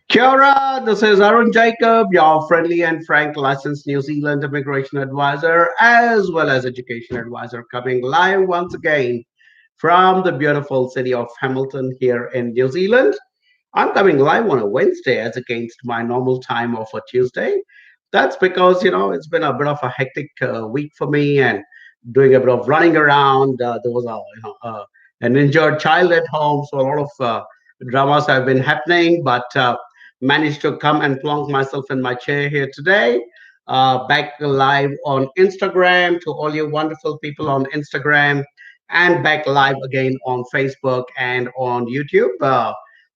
Kia ora, this is Arun Jacob, your friendly and frank licensed New Zealand immigration advisor as well as education advisor, coming live once again from the beautiful city of Hamilton here in New Zealand. I'm coming live on a Wednesday as against my normal time of a Tuesday. That's because, it's been a bit of a hectic week for me and doing a bit of running around. There was an injured child at home, so a lot of dramas have been happening, but managed to come and plonk myself in my chair here today. Back live on Instagram to all you wonderful people on Instagram, and back live again on Facebook and on YouTube.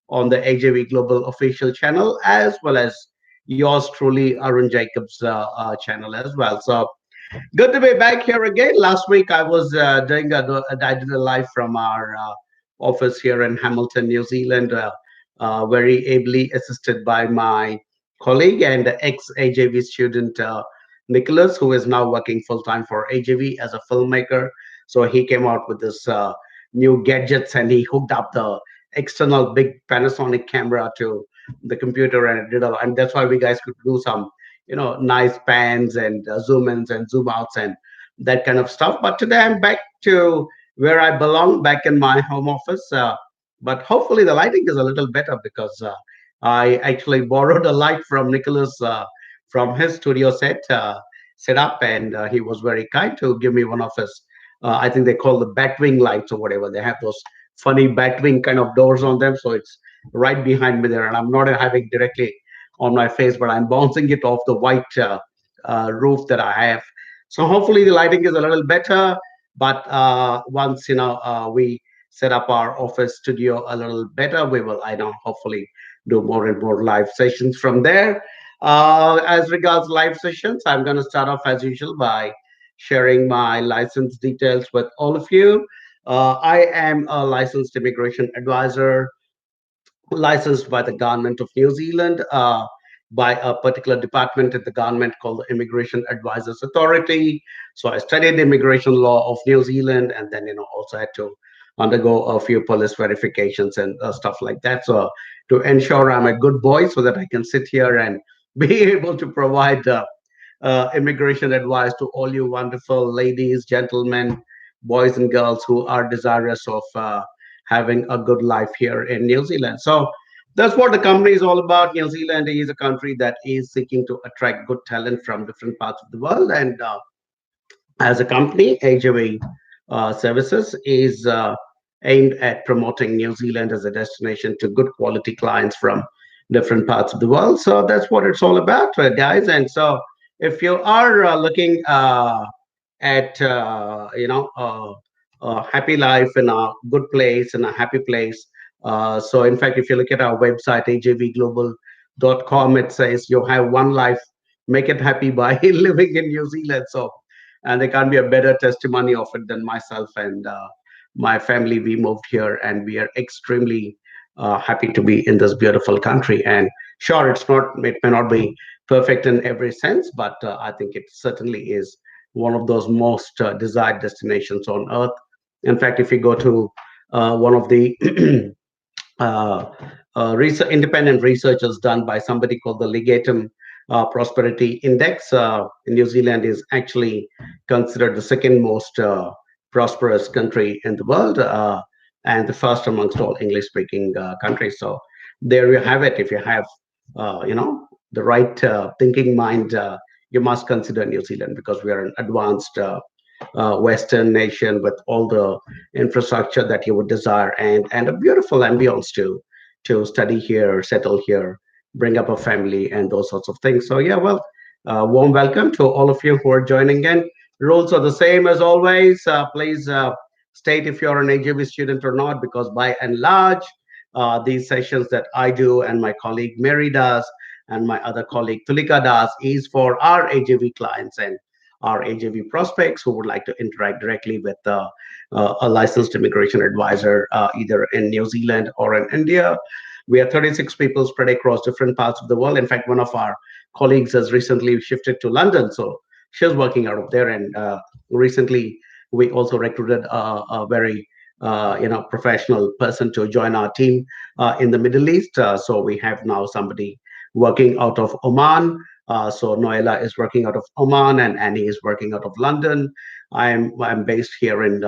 On the AJV Global official channel, as well as yours truly, Arun Jacobs' channel as well. So good to be back here again. Last week I was I did a live from our office here in Hamilton, New Zealand, very ably assisted by my colleague and ex-AJV student Nicholas, who is now working full time for AJV as a filmmaker. So he came out with this new gadgets and he hooked up the external big Panasonic camera to the computer and and that's why we guys could do some nice pans and zoom ins and zoom outs and that kind of stuff. But today I'm back to where I belong, back in my home office. But hopefully the lighting is a little better because I actually borrowed a light from Nicholas from his studio set up, and he was very kind to give me one of his. I think they call the Batwing lights or whatever. They have those funny Batwing kind of doors on them, so it's right behind me there, and I'm not having directly on my face, but I'm bouncing it off the white roof that I have. So hopefully the lighting is a little better. But once we set up our office studio a little better, we will, I know, hopefully do more and more live sessions from there. As regards live sessions, I'm going to start off as usual by sharing my license details with all of you. I am a licensed immigration advisor licensed by the government of New Zealand, by a particular department in the government called the Immigration Advisors Authority. So I studied the immigration law of New Zealand, and then also had to undergo a few police verifications and stuff like that. So to ensure I'm a good boy, so that I can sit here and be able to provide immigration advice to all you wonderful ladies, gentlemen, boys, and girls who are desirous of having a good life here in New Zealand. So that's what the company is all about. New Zealand is a country that is seeking to attract good talent from different parts of the world. And as a company, AJV Services is aimed at promoting New Zealand as a destination to good quality clients from different parts of the world. So that's what it's all about, guys. And so if you are looking at a happy life in a good place, in a happy place. So in fact, if you look at our website, ajvglobal.com, it says you have one life, make it happy by living in New Zealand. So, and there can't be a better testimony of it than myself and my family. We moved here and we are extremely happy to be in this beautiful country. And sure, it may not be perfect in every sense, but I think it certainly is one of those most desired destinations on earth. In fact, if you go to one of the uh, independent researchers done by somebody called the Legatum Prosperity Index, New Zealand is actually considered the second most prosperous country in the world, and the first amongst all English-speaking countries. So there you have it. If you have, the right thinking mind, you must consider New Zealand because we are an advanced Western nation with all the infrastructure that you would desire and a beautiful ambience to study here, settle here, bring up a family, and those sorts of things. So yeah, well, warm welcome to all of you who are joining in. Rules are the same as always. Please state if you're an AJV student or not, because by and large, these sessions that I do and my colleague Mary does and my other colleague Tulika does is for our AJV clients and our AJV prospects who would like to interact directly with a licensed immigration advisor, either in New Zealand or in India. We are 36 people spread across different parts of the world. In fact, one of our colleagues has recently shifted to London, so she's working out of there. And recently, we also recruited a very professional person to join our team in the Middle East. So we have now somebody working out of Oman. So Noella is working out of Oman, and Annie is working out of London. I'm based here in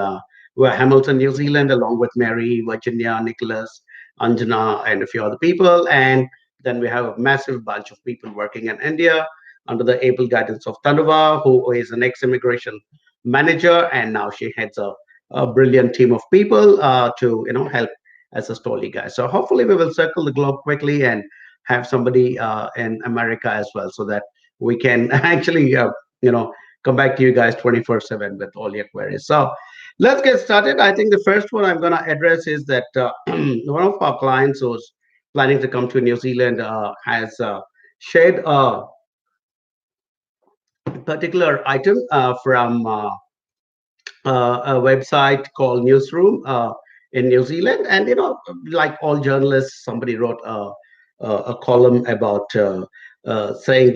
Hamilton, New Zealand, along with Mary, Virginia, Nicholas, Anjana, and a few other people. And then we have a massive bunch of people working in India under the able guidance of Tanuva, who is an ex-immigration manager, and now she heads a brilliant team of people to help as a story guy. So hopefully we will circle the globe quickly and have somebody in America as well, so that we can actually come back to you guys 24/7 with all your queries. So let's get started. I think the first one I'm going to address is that one of our clients who's planning to come to New Zealand has shared a particular item from a website called Newsroom in New Zealand. And, like all journalists, somebody wrote a column about saying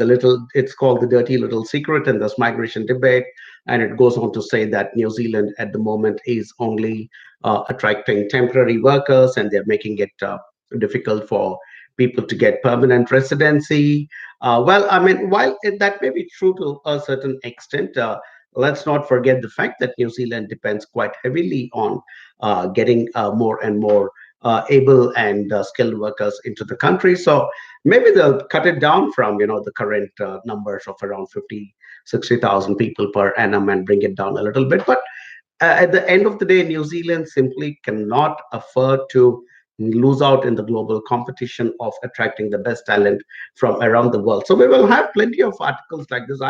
it's called the dirty little secret in this migration debate. And it goes on to say that New Zealand at the moment is only attracting temporary workers, and they're making it difficult for people to get permanent residency. Well, I mean, while that may be true to a certain extent, let's not forget the fact that New Zealand depends quite heavily on getting more and more able and skilled workers into the country. So maybe they'll cut it down from the current numbers of around 50, 60,000 people per annum and bring it down a little bit. But at the end of the day, New Zealand simply cannot afford to lose out in the global competition of attracting the best talent from around the world. So we will have plenty of articles like this.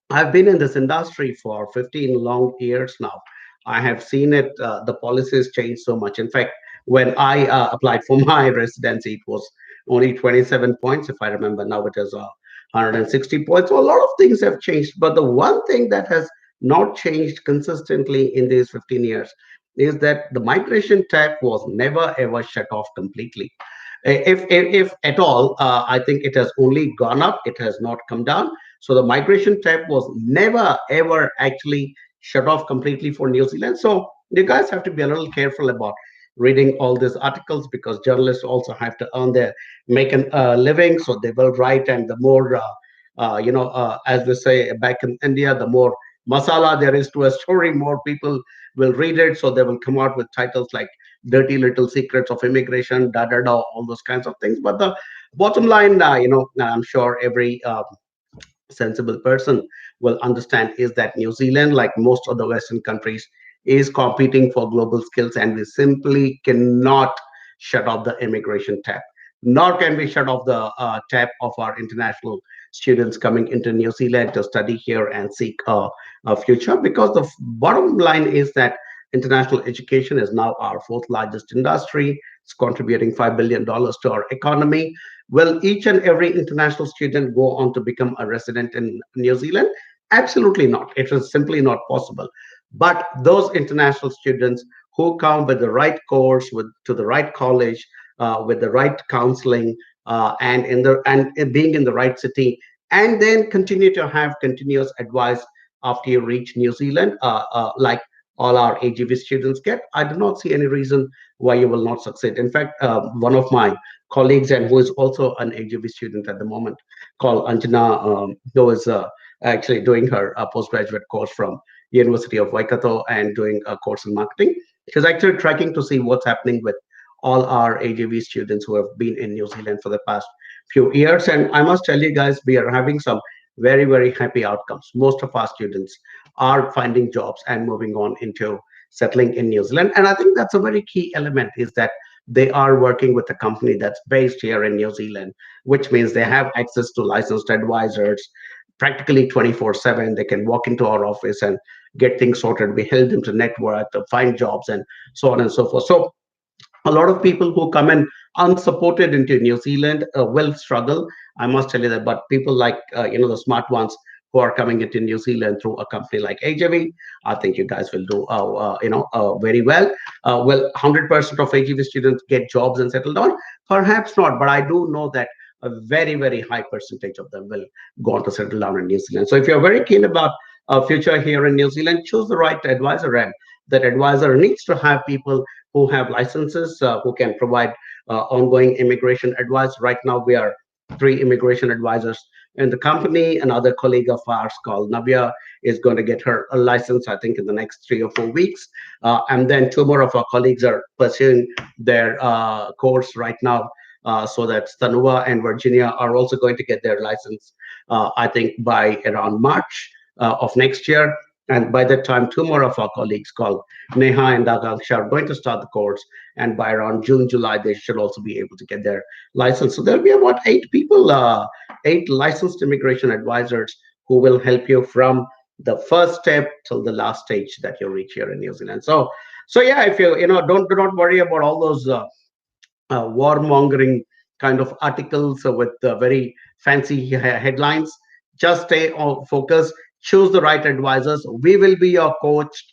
I've been in this industry for 15 long years now. I have seen it, the policies change so much. In fact, when I applied for my residency, it was only 27 points, if I remember. Now it is 160 points. So a lot of things have changed. But the one thing that has not changed consistently in these 15 years is that the migration tap was never ever shut off completely. If at all, I think it has only gone up. It has not come down. So the migration tap was never ever actually shut off completely for New Zealand. So you guys have to be a little careful about reading all these articles, because journalists also have to earn their make a living. So they will write, and the more as we say back in India, the more masala there is to a story, more people will read it. So they will come out with titles like "Dirty Little Secrets of Immigration," da da da, all those kinds of things. But the bottom line, I'm sure every sensible person will understand is that New Zealand, like most of the Western countries, is competing for global skills, and we simply cannot shut off the immigration tap. Nor can we shut off the tap of our international students coming into New Zealand to study here and seek a future, because the bottom line is that international education is now our fourth largest industry. It's contributing $5 billion to our economy. Will each and every international student go on to become a resident in New Zealand? Absolutely not. It is simply not possible. But those international students who come with the right course, with to the right college, with the right counseling, and being in the right city, and then continue to have continuous advice after you reach New Zealand, like all our AGV students get, I do not see any reason why you will not succeed. In fact, one of my colleagues, and who is also an AGV student at the moment, called Anjana, who is actually doing her postgraduate course from University of Waikato and doing a course in marketing. She's actually tracking to see what's happening with all our AGV students who have been in New Zealand for the past few years. And I must tell you guys, we are having some very, very happy outcomes. Most of our students are finding jobs and moving on into settling in New Zealand. And I think that's a very key element, is that they are working with a company that's based here in New Zealand, which means they have access to licensed advisors practically 24/7. They can walk into our office and get things sorted. We help them to network, to find jobs, and so on and so forth. So a lot of people who come in unsupported into New Zealand will struggle. I must tell you that. But people like the smart ones who are coming into New Zealand through a company like AJV, I think you guys will do very well. Will 100% of AGV students get jobs and settle down? Perhaps not, but I do know that a very, very high percentage of them will go on to settle down in New Zealand. So if you're very keen about future here in New Zealand, choose the right advisor. And that advisor needs to have people who have licenses, who can provide ongoing immigration advice. Right now, we are three immigration advisors in the company. Another colleague of ours called Navya is going to get her a license, I think, in the next 3 or 4 weeks. And then two more of our colleagues are pursuing their course right now. So that Stanuva and Virginia are also going to get their license, I think, by around March of next year. And by that time, two more of our colleagues called Neha and Akansha are going to start the course. And by around June, July, they should also be able to get their license. So there'll be about eight people, eight licensed immigration advisors who will help you from the first step till the last stage that you reach here in New Zealand. So yeah, if don't do not worry about all those warmongering kind of articles with very fancy headlines. Just stay on focus, choose the right advisors. We will be your coach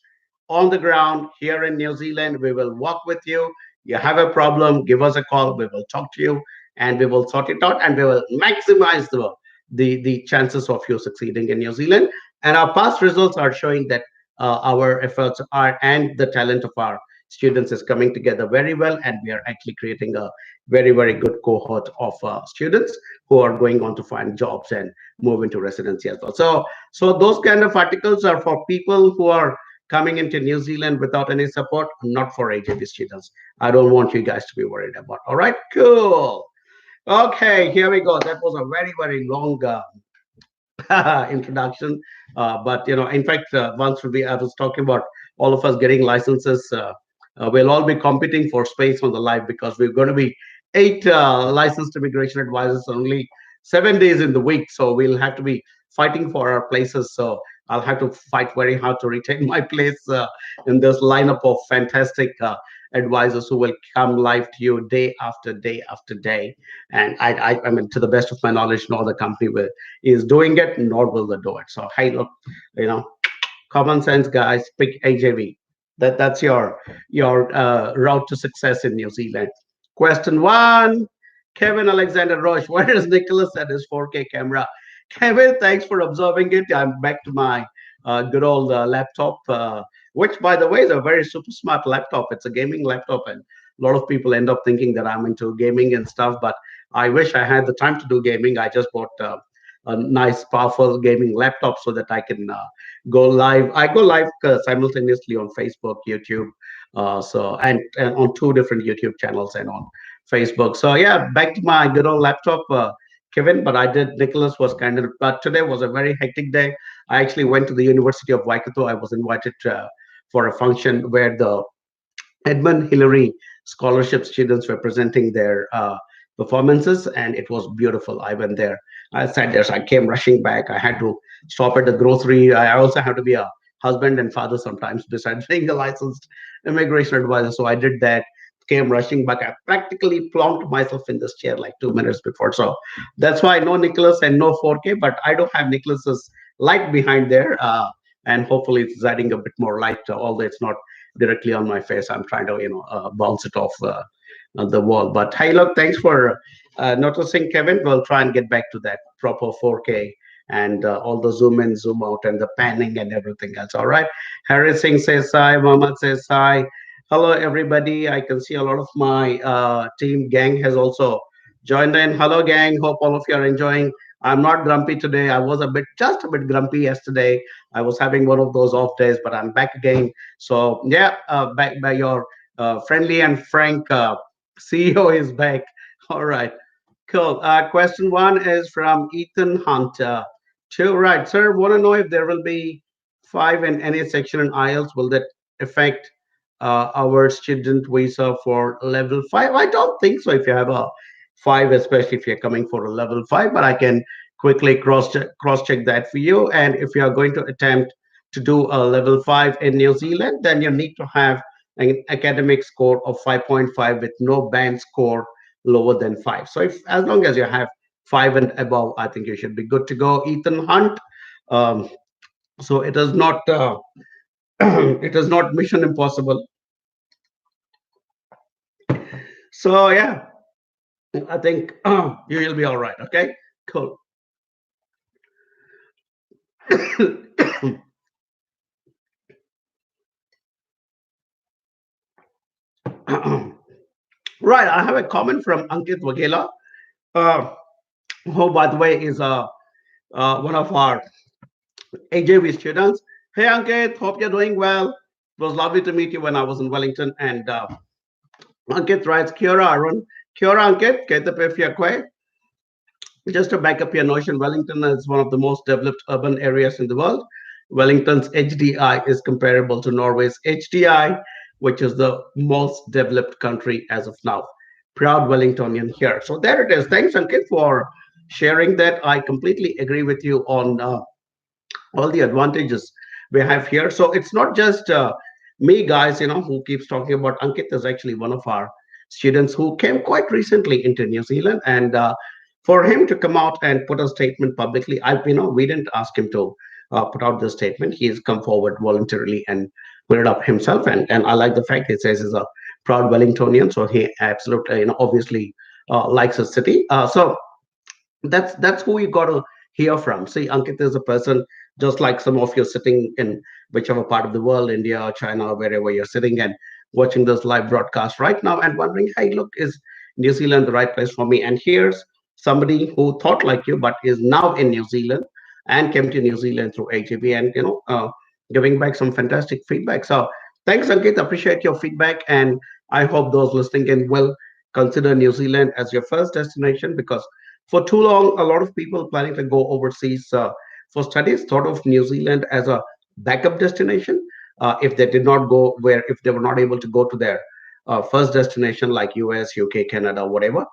on the ground here in New Zealand. We will walk with you. You have a problem, give us a call. We will talk to you and we will sort it out and we will maximize the chances of you succeeding in New Zealand. And our past results are showing that our efforts are and the talent of our students is coming together very well, and we are actually creating a very, very good cohort of students who are going on to find jobs and move into residency as well. So those kind of articles are for people who are coming into New Zealand without any support, not for AJB students. I don't want you guys to be worried about. All right, cool. Okay, here we go. That was a very, very long introduction. But in fact, once I was talking about all of us getting licenses, we'll all be competing for space on the live because we're going to be eight licensed immigration advisors only 7 days in the week. So we'll have to be fighting for our places. So I'll have to fight very hard to retain my place in this lineup of fantastic advisors who will come live to you day after day after day. And I mean, to the best of my knowledge, no other company is doing it, nor will they do it. So hey, look, you know, common sense, guys. Pick AJV. That's your route to success in New Zealand. Question one, Kevin Alexander Roche. Where is Nicholas at his 4K camera? Kevin, thanks for observing it. I'm back to my good old laptop, which, by the way, is a very super smart laptop. It's a gaming laptop, and a lot of people end up thinking that I'm into gaming and stuff. But I wish I had the time to do gaming. I just bought a nice, powerful gaming laptop so that I can go live. I go live simultaneously on Facebook, YouTube, and on two different YouTube channels and on Facebook. So yeah, back to my good old laptop. Kevin, but I did. Nicholas was kind of, but today was a very hectic day. I actually went to the University of Waikato. I was invited for a function where the Edmund Hillary scholarship students were presenting their performances, and it was beautiful. I went there. I sat there. So I came rushing back. I had to stop at the grocery. I also have to be a husband and father sometimes besides being a licensed immigration advisor. So I did that. Came rushing back. I practically plonked myself in this chair like 2 minutes before. So that's why no Nicholas and no 4K, but I do have Nicholas's light behind there. And hopefully it's adding a bit more light, although it's not directly on my face. I'm trying to, bounce it off the wall. But hey, look, thanks for noticing, Kevin. We'll try and get back to that proper 4K and all the zoom in, zoom out, and the panning and everything else. All right. Harry Singh says hi. Mohammed says hi. Hello, everybody. I can see a lot of my team gang has also joined in. Hello, gang. Hope all of you are enjoying. I'm not grumpy today. I was just a bit grumpy yesterday. I was having one of those off days, but I'm back again. So yeah, back by your friendly and frank CEO is back. All right, cool. Question one is from Ethan Hunt. Two, right, sir. Want to know if there will be five in any section in IELTS? Will that affect our student visa for level five? I don't think so. If you have a five, especially if you're coming for a level five, but I can quickly cross check that for you. And if you are going to attempt to do a level five in New Zealand, then you need to have an academic score of 5.5 with no band score lower than five. So if as long as you have five and above, I think you should be good to go. Ethan Hunt. Um, so it is not it is not mission impossible. So yeah, I think you will be all right. Okay, cool. Right, I have a comment from Ankit Vagela, uh, who, by the way, is one of our AJV students. Hey, Ankit, hope you're doing well. It was lovely to meet you when I was in Wellington. And Ankit writes, Kia ora, Arun. Kia ora, Ankit. Kete pe fia kwe. Just to back up your notion, Wellington is one of the most developed urban areas in the world. Wellington's HDI is comparable to Norway's HDI, which is the most developed country as of now. Proud Wellingtonian here. So there it is. Thanks, Ankit, for sharing that. I completely agree with you on all the advantages we have here. So it's not just me, guys, who keeps talking about. Ankit is actually one of our students who came quite recently into New Zealand, and for him to come out and put a statement publicly, we didn't ask him to put out this statement. He has come forward voluntarily and put it up himself, and I like the fact he says he's a proud Wellingtonian, so he absolutely, obviously likes his city. So that's who you got to hear from. See, Ankit is a person just like some of you sitting in whichever part of the world, India or China, wherever you're sitting and watching this live broadcast right now and wondering, hey, look, is New Zealand the right place for me? And here's somebody who thought like you but is now in New Zealand and came to New Zealand through AGB and giving back some fantastic feedback. So thanks, Ankit. Appreciate your feedback, and I hope those listening in will consider New Zealand as your first destination, because for too long, a lot of people planning to go overseas for studies thought of New Zealand as a backup destination. If they did not go where, if they were not able to go to their first destination like US, UK, Canada, whatever,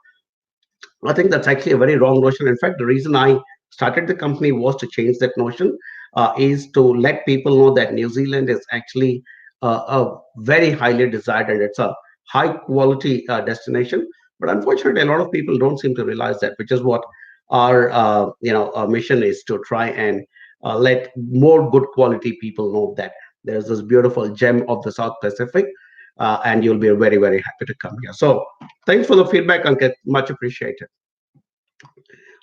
I think that's actually a very wrong notion. In fact, the reason I started the company was to change that notion, is to let people know that New Zealand is actually a very highly desired and it's a high quality destination. But unfortunately, a lot of people don't seem to realize that, which is what our mission is, to try and let more good quality people know that there's this beautiful gem of the South Pacific, and you'll be very, very happy to come here. So thanks for the feedback, Ankit. Much appreciated.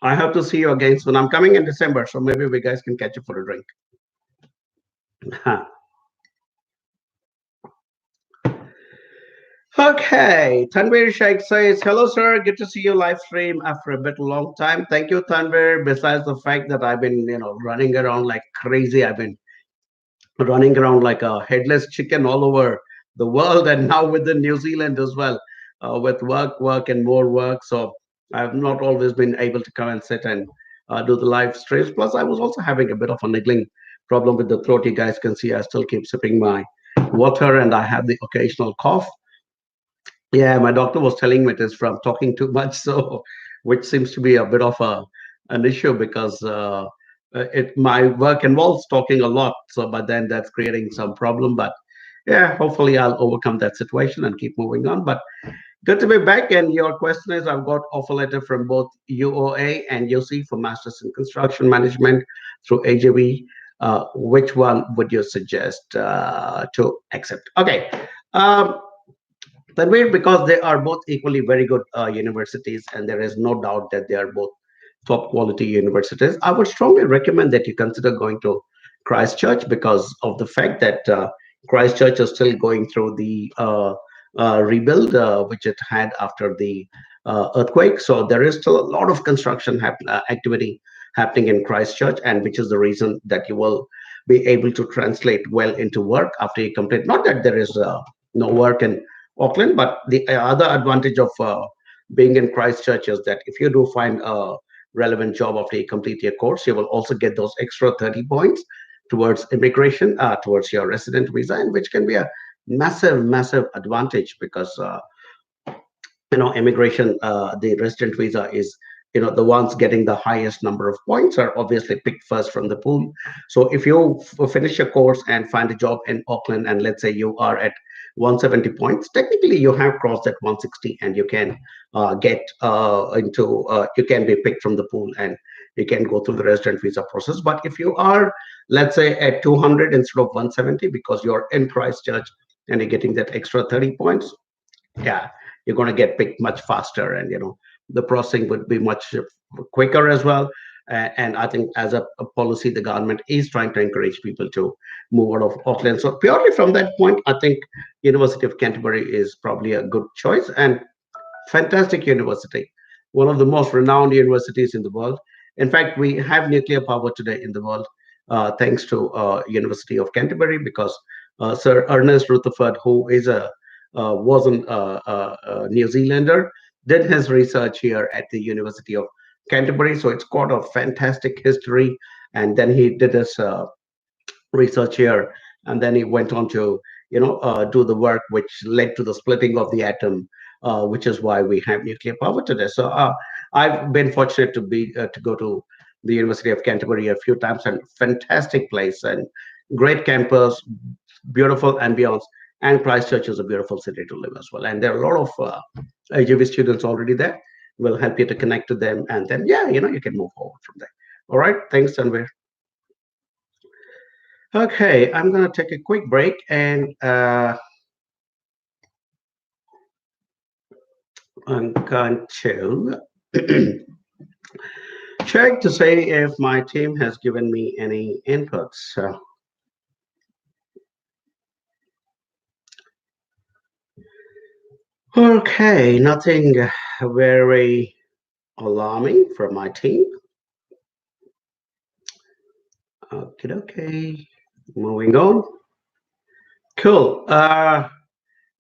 I hope to see you again soon. I'm coming in December, so maybe we guys can catch up for a drink. Okay, Tanvir Sheikh says, hello, sir. Good to see you live stream after a bit long time. Thank you, Tanvir. Besides the fact that I've been, running around like crazy, I've been running around like a headless chicken all over the world and now within New Zealand as well, with work, and more work. So I've not always been able to come and sit and do the live streams. Plus, I was also having a bit of a niggling problem with the throat. You guys can see I still keep sipping my water and I have the occasional cough. Yeah, my doctor was telling me it is from talking too much, so which seems to be a bit of an issue because it my work involves talking a lot. So, but then that's creating some problem. But yeah, hopefully I'll overcome that situation and keep moving on. But good to be back. And your question is, I've got offer letter from both UOA and UC for Masters in Construction Management through AJB. Which one would you suggest to accept? Okay. Um, Tanvir, because they are both equally very good universities, and there is no doubt that they are both top quality universities, I would strongly recommend that you consider going to Christchurch, because of the fact that Christchurch is still going through the rebuild which it had after the earthquake. So there is still a lot of construction activity happening in Christchurch, and which is the reason that you will be able to translate well into work after you complete. Not that there is no work in Auckland, but the other advantage of being in Christchurch is that if you do find a relevant job after you complete your course, you will also get those extra 30 points towards immigration, towards your resident visa, and which can be a massive, massive advantage because immigration, the resident visa is, the ones getting the highest number of points are obviously picked first from the pool. So if you finish your course and find a job in Auckland, and let's say you are at 170 points, technically you have crossed that 160 and you can get you can be picked from the pool and you can go through the resident visa process. But if you are, let's say, at 200 instead of 170 because you're in Christchurch and you're getting that extra 30 points, yeah, you're going to get picked much faster, and the processing would be much quicker as well. And I think as a policy, the government is trying to encourage people to move out of Auckland. So purely from that point, I think University of Canterbury is probably a good choice and fantastic university, one of the most renowned universities in the world. In fact, we have nuclear power today in the world, thanks to University of Canterbury, because Sir Ernest Rutherford, who is a was an New Zealander, did his research here at the University of Canterbury. So it's got a fantastic history. And then he did his research here, and then he went on to do the work which led to the splitting of the atom, which is why we have nuclear power today. So I've been fortunate to go to the University of Canterbury a few times, and fantastic place and great campus, beautiful ambience, and Christchurch is a beautiful city to live as well. And there are a lot of AGV students already there. We'll help you to connect to them, and then yeah, you can move forward from there. All right, thanks, Tanvir. Okay, I'm going to take a quick break and I'm going to check to say if my team has given me any inputs. Okay, nothing very alarming from my team. Okay, okay. Moving on. Cool.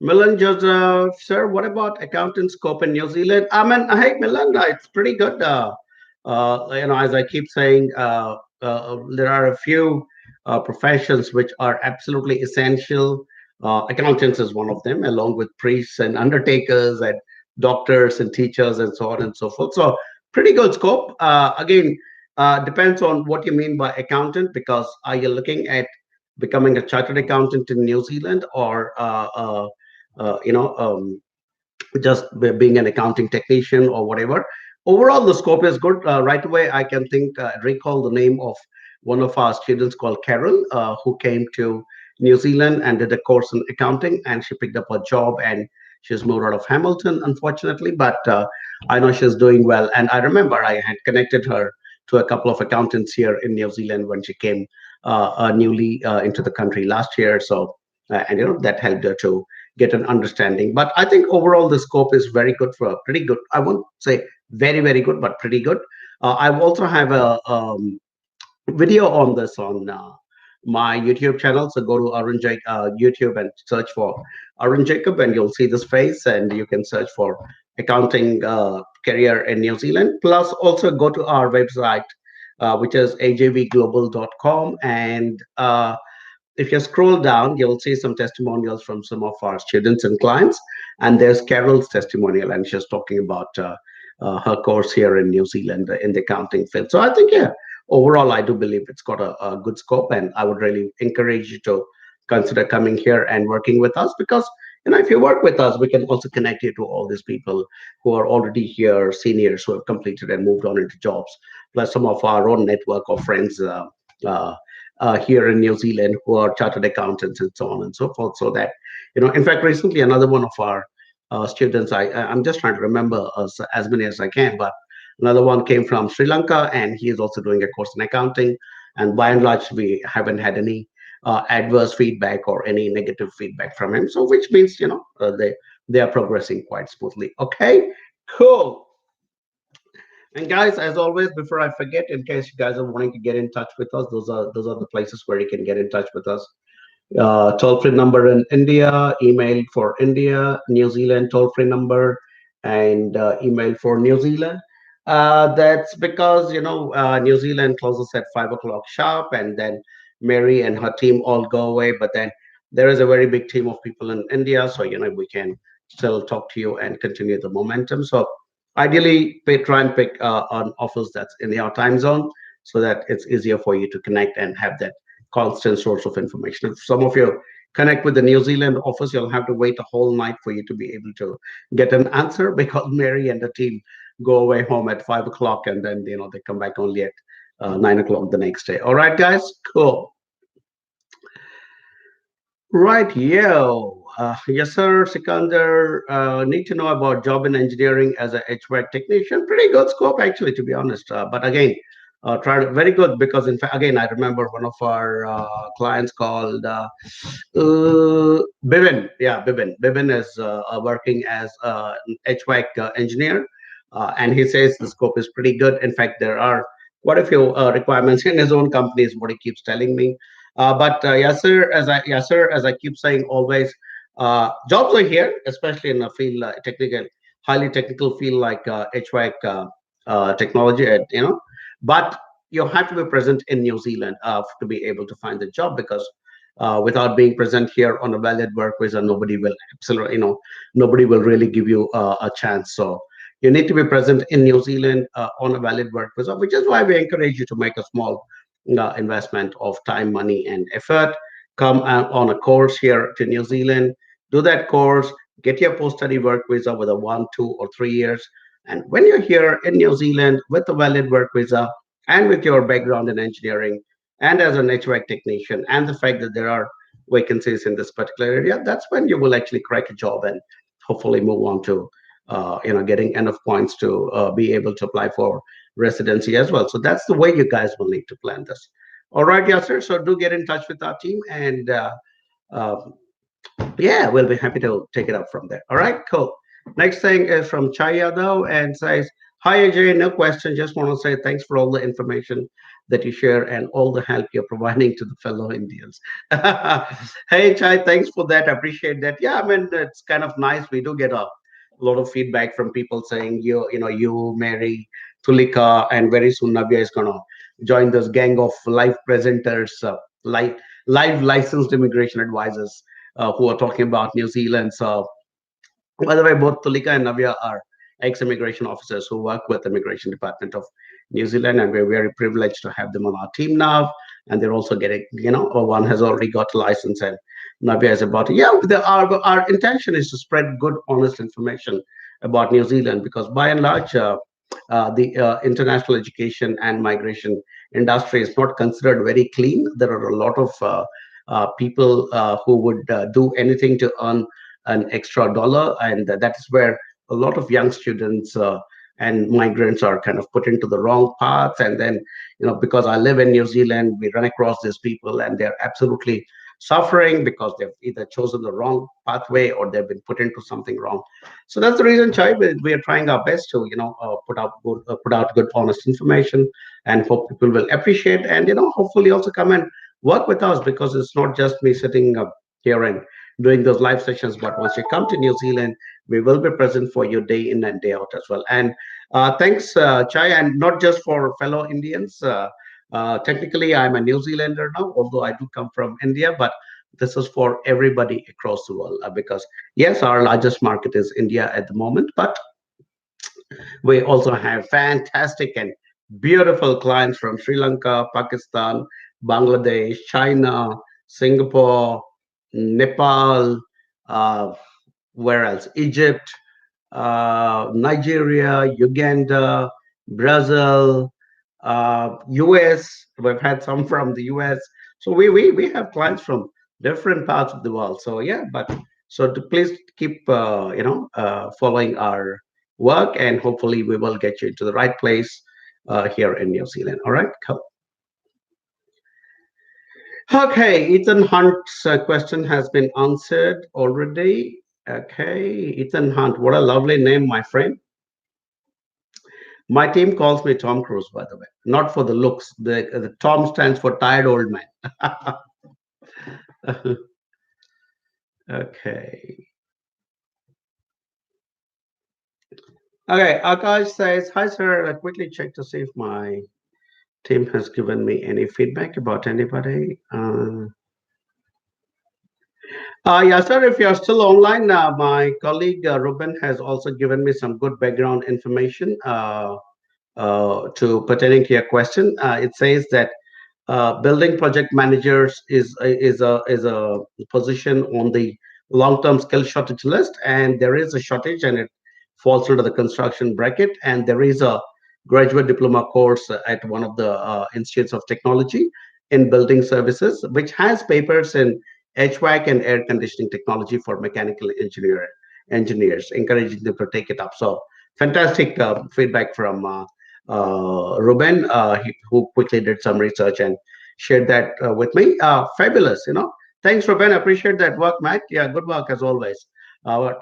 Milan Joseph, sir, what about accountant scope in New Zealand? I mean, hey, Milan, it's pretty good. As I keep saying, there are a few professions which are absolutely essential. Accountants is one of them, along with priests and undertakers and doctors and teachers and so on and so forth. So, pretty good scope. Again, depends on what you mean by accountant, because are you looking at becoming a chartered accountant in New Zealand, or just being an accounting technician or whatever. Overall, the scope is good. Right away, I can recall the name of one of our students called Carol, who came to New Zealand and did a course in accounting, and she picked up a job and she's moved out of Hamilton, unfortunately, but I know she's doing well. And I remember I had connected her to a couple of accountants here in New Zealand when she came newly into the country last year. So, and that helped her to get an understanding. But I think overall the scope is very good, for pretty good. I won't say very, very good, but pretty good. I also have a video on this on my YouTube channel. So go to YouTube and search for Arun Jacob, and you'll see this face, and you can search for accounting career in New Zealand. Plus, also go to our website, which is ajvglobal.com, and if you scroll down, you'll see some testimonials from some of our students and clients. And there's Carol's testimonial, and she's talking about her course here in New Zealand in the accounting field. So I think, yeah, overall, I do believe it's got a good scope, and I would really encourage you to consider coming here and working with us, because if you work with us, we can also connect you to all these people who are already here, seniors who have completed and moved on into jobs, plus some of our own network of friends uh, here in New Zealand who are chartered accountants and so on and so forth. So that, in fact, recently another one of our students, I'm just trying to remember as many as I can, but another one came from Sri Lanka, and he is also doing a course in accounting. And by and large, we haven't had any adverse feedback or any negative feedback from him. So, which means they are progressing quite smoothly. Okay, cool. And guys, as always, before I forget, in case you guys are wanting to get in touch with us, those are the places where you can get in touch with us. Toll-free number in India, email for India, New Zealand toll-free number, and email for New Zealand. That's because New Zealand closes at 5 o'clock sharp, and then Mary and her team all go away. But then there is a very big team of people in India, so we can still talk to you and continue the momentum. So ideally, try and pick an office that's in your time zone, so that it's easier for you to connect and have that constant source of information. If some of you connect with the New Zealand office, you'll have to wait a whole night for you to be able to get an answer, because Mary and the team go away home at 5 o'clock, and then they come back only at 9 o'clock the next day. All right, guys, cool. Right, yo. Yes, sir, Sikandar. Need to know about job in engineering as a HVAC technician. Pretty good scope, actually, to be honest. But again, try very good because in fact again I remember one of our clients called Bivin. Yeah, Bivin. Bivin is working as an HVAC engineer, and he says the scope is pretty good. In fact, there are quite a few requirements in his own company, is what he keeps telling me. But yes, sir, as I keep saying always, jobs are here, especially in a field technical, highly technical field like HVAC technology. But you have to be present in New Zealand to be able to find the job because without being present here on a valid work visa, nobody will absolutely, nobody will really give you a chance. So you need to be present in New Zealand on a valid work visa, which is why we encourage you to make a small investment of time, money, and effort. Come on a course here to New Zealand, do that course, get your post-study work visa with a 1, 2, or 3 years. And when you're here in New Zealand with a valid work visa and with your background in engineering and as an HVAC technician, and the fact that there are vacancies in this particular area, that's when you will actually crack a job and hopefully move on to getting enough points to be able to apply for residency as well. So that's the way you guys will need to plan this. All right, Yasser. So do get in touch with our team, and uh, yeah, we'll be happy to take it up from there. All right, cool. Next thing is from Chai Yadav and says, "Hi Ajay, no question. Just want to say thanks for all the information that you share and all the help you're providing to the fellow Indians." Hey Chai, thanks for that. I appreciate that. Yeah, I mean it's kind of nice. We do get a lot of feedback from people saying you Mary, Tulika, and very soon Navya is gonna join this gang of live presenters, live licensed immigration advisors who are talking about New Zealand. So, by the way, both Tulika and Navya are ex-immigration officers who work with the Immigration Department of New Zealand, and we're very privileged to have them on our team now. And they're also getting, one has already got a license, and Navya is about to. Yeah, our intention is to spread good, honest information about New Zealand because, by and large, the international education and migration industry is not considered very clean. There are a lot of people who would do anything to earn an extra dollar, and that is where a lot of young students and migrants are kind of put into the wrong paths. And then, because I live in New Zealand, we run across these people, and they're absolutely suffering because they've either chosen the wrong pathway or they've been put into something wrong. So that's the reason, Chai, we are trying our best to, put out good, honest information, and hope people will appreciate, and hopefully also come and work with us because it's not just me sitting up here and doing those live sessions, but once you come to New Zealand, we will be present for you day in and day out as well. And thanks, Chai, and not just for fellow Indians. Technically, I'm a New Zealander now, although I do come from India, but this is for everybody across the world because, yes, our largest market is India at the moment, but we also have fantastic and beautiful clients from Sri Lanka, Pakistan, Bangladesh, China, Singapore, Nepal, uh, where else? Egypt, Nigeria, Uganda, Brazil, US. We've had some from the US. So we have clients from different parts of the world. So yeah, but so to please keep following our work, and hopefully we will get you to the right place here in New Zealand. All right, cool. Okay, Ethan Hunt's question has been answered already. Okay, Ethan Hunt, what a lovely name, my friend. My team calls me Tom Cruise, by the way, not for the looks. The Tom stands for tired old man. Okay. Okay, Akash says, "Hi, sir. I quickly check to see if my team has given me any feedback about anybody. Yeah, sir, if you're still online, my colleague Ruben has also given me some good background information to pertaining to your question. It says that building project managers is a position on the long-term skill shortage list, and there is a shortage, and it falls under the construction bracket. And there is a graduate diploma course at one of the institutes of technology in building services, which has papers in HVAC and air conditioning technology for mechanical engineers, encouraging them to take it up. So fantastic feedback from Ruben, who quickly did some research and shared that with me. Fabulous, you know. Thanks, Ruben. I appreciate that work, Matt. Yeah, good work as always.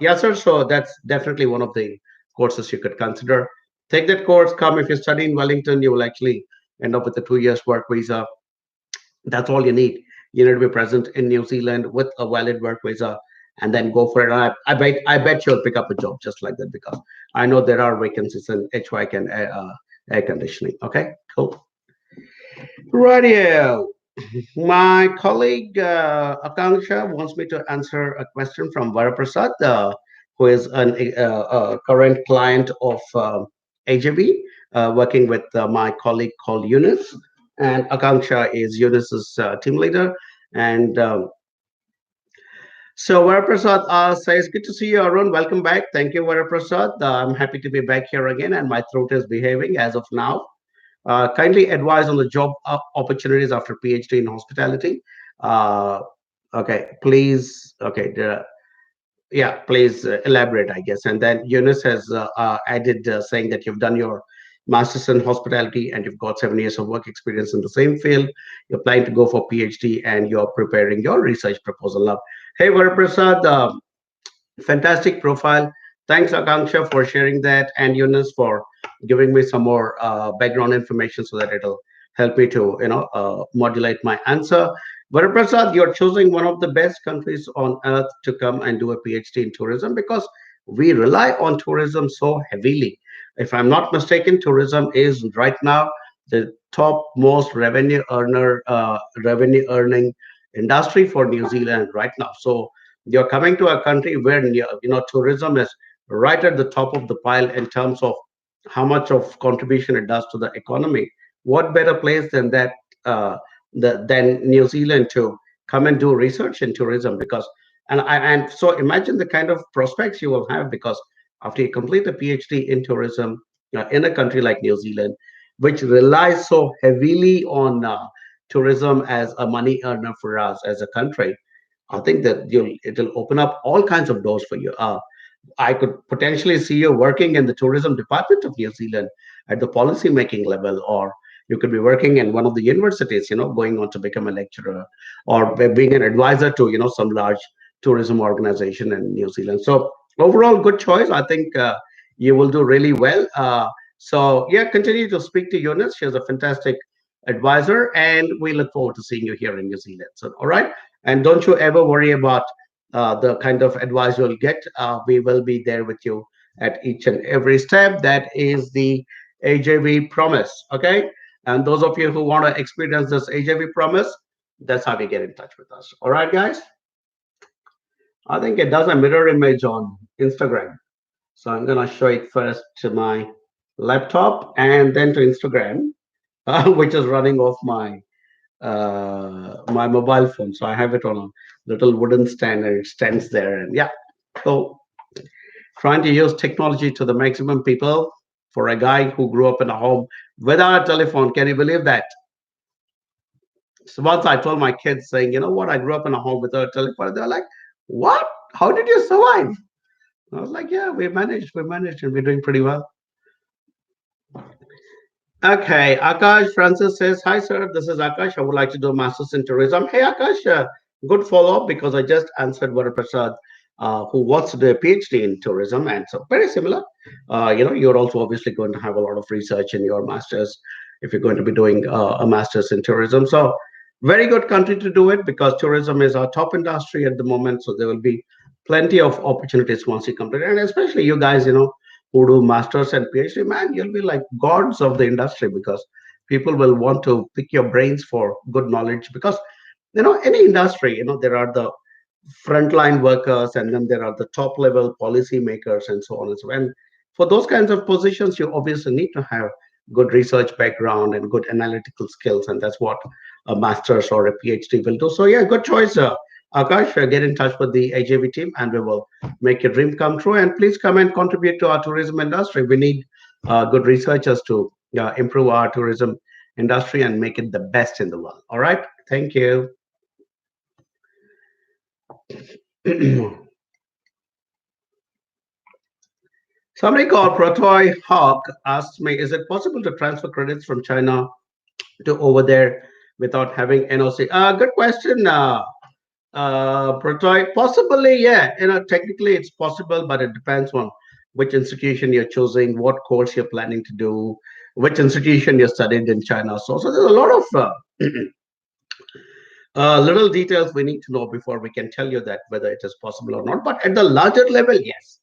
Yes, sir. So that's definitely one of the courses you could consider. Take that course. Come if you study in Wellington, you will actually end up with a 2 years work visa. That's all you need. You need to be present in New Zealand with a valid work visa, and then go for it. I bet you'll pick up a job just like that because I know there are vacancies in HVAC and air conditioning. Okay, cool. Radio. My colleague Akanksha wants me to answer a question from Varaprasad, who is a current client of AJB, working with my colleague called Eunice. And Akanksha is Eunice's team leader. And so Varaprasad says, good to see you, Arun. Welcome back. Thank you, Varaprasad. I'm happy to be back here again, and my throat is behaving as of now. Kindly advise on the job opportunities after PhD in hospitality. Uh, okay, please. Okay, yeah, please elaborate, I guess. And then Eunice has added saying that you've done your master's in hospitality and you've got 7 years of work experience in the same field. You're planning to go for PhD and you're preparing your research proposal now. Hey, Varaprasad, fantastic profile. Thanks, Akanksha, for sharing that, and Eunice for giving me some more background information so that it'll help me to, modulate my answer. Varaprasad, you're choosing one of the best countries on earth to come and do a PhD in tourism because we rely on tourism so heavily. If I'm not mistaken, tourism is right now the top most revenue earning industry for New Zealand right now. So you're coming to a country where tourism is right at the top of the pile in terms of how much of contribution it does to the economy. What better place than that, than New Zealand to come and do research in tourism? Because and so imagine the kind of prospects you will have because after you complete a PhD in tourism in a country like New Zealand, which relies so heavily on tourism as a money earner for us as a country, I think that it'll open up all kinds of doors for you. I could potentially see you working in the tourism department of New Zealand at the policy making level, or you could be working in one of the universities, going on to become a lecturer, or being an advisor to, some large tourism organization in New Zealand. So overall, good choice. I think you will do really well. So yeah, continue to speak to Eunice. She's a fantastic advisor, and we look forward to seeing you here in New Zealand. So all right, and don't you ever worry about the kind of advice you'll get. We will be there with you at each and every step. That is the AJV promise. Okay. And those of you who want to experience this AJV promise, that's how we get in touch with us. All right, guys. I think it does a mirror image on Instagram. So I'm going to show it first to my laptop and then to Instagram, which is running off my mobile phone. So I have it on a little wooden stand and it stands there. And yeah, so trying to use technology to the maximum people for a guy who grew up in a home without a telephone. Can you believe that? So once I told my kids saying, you know what, I grew up in a home without a telephone. They're like, what? How did you survive? I was like, yeah, we managed, and we're doing pretty well. Okay, Akash Francis says, hi, sir. This is Akash. I would like to do a master's in tourism. Hey, Akash, good follow up because I just answered Varaprasad, who wants to do a PhD in tourism. And so, very similar. You're also obviously going to have a lot of research in your master's if you're going to be doing a master's in tourism. So, very good country to do it because tourism is our top industry at the moment. So, there will be plenty of opportunities once you complete it. And especially you guys, who do masters and PhD, man, you'll be like gods of the industry because people will want to pick your brains for good knowledge. Because any industry, there are the frontline workers, and then there are the top level policy makers, and so on and so on. And for those kinds of positions, you obviously need to have good research background and good analytical skills, and that's what a master's or a PhD will do. So yeah, good choice, Akash. Get in touch with the AJV team, and we will make your dream come true. And please come and contribute to our tourism industry. We need good researchers to improve our tourism industry and make it the best in the world. All right, thank you. Somebody called Protoy Hawk asked me, is it possible to transfer credits from China to over there without having NOC? Good question. Protoy, possibly, yeah. Technically it's possible, but it depends on which institution you're choosing, what course you're planning to do, which institution you studied in China. So there's a lot of little details we need to know before we can tell you that whether it is possible or not. But at the larger level, yes,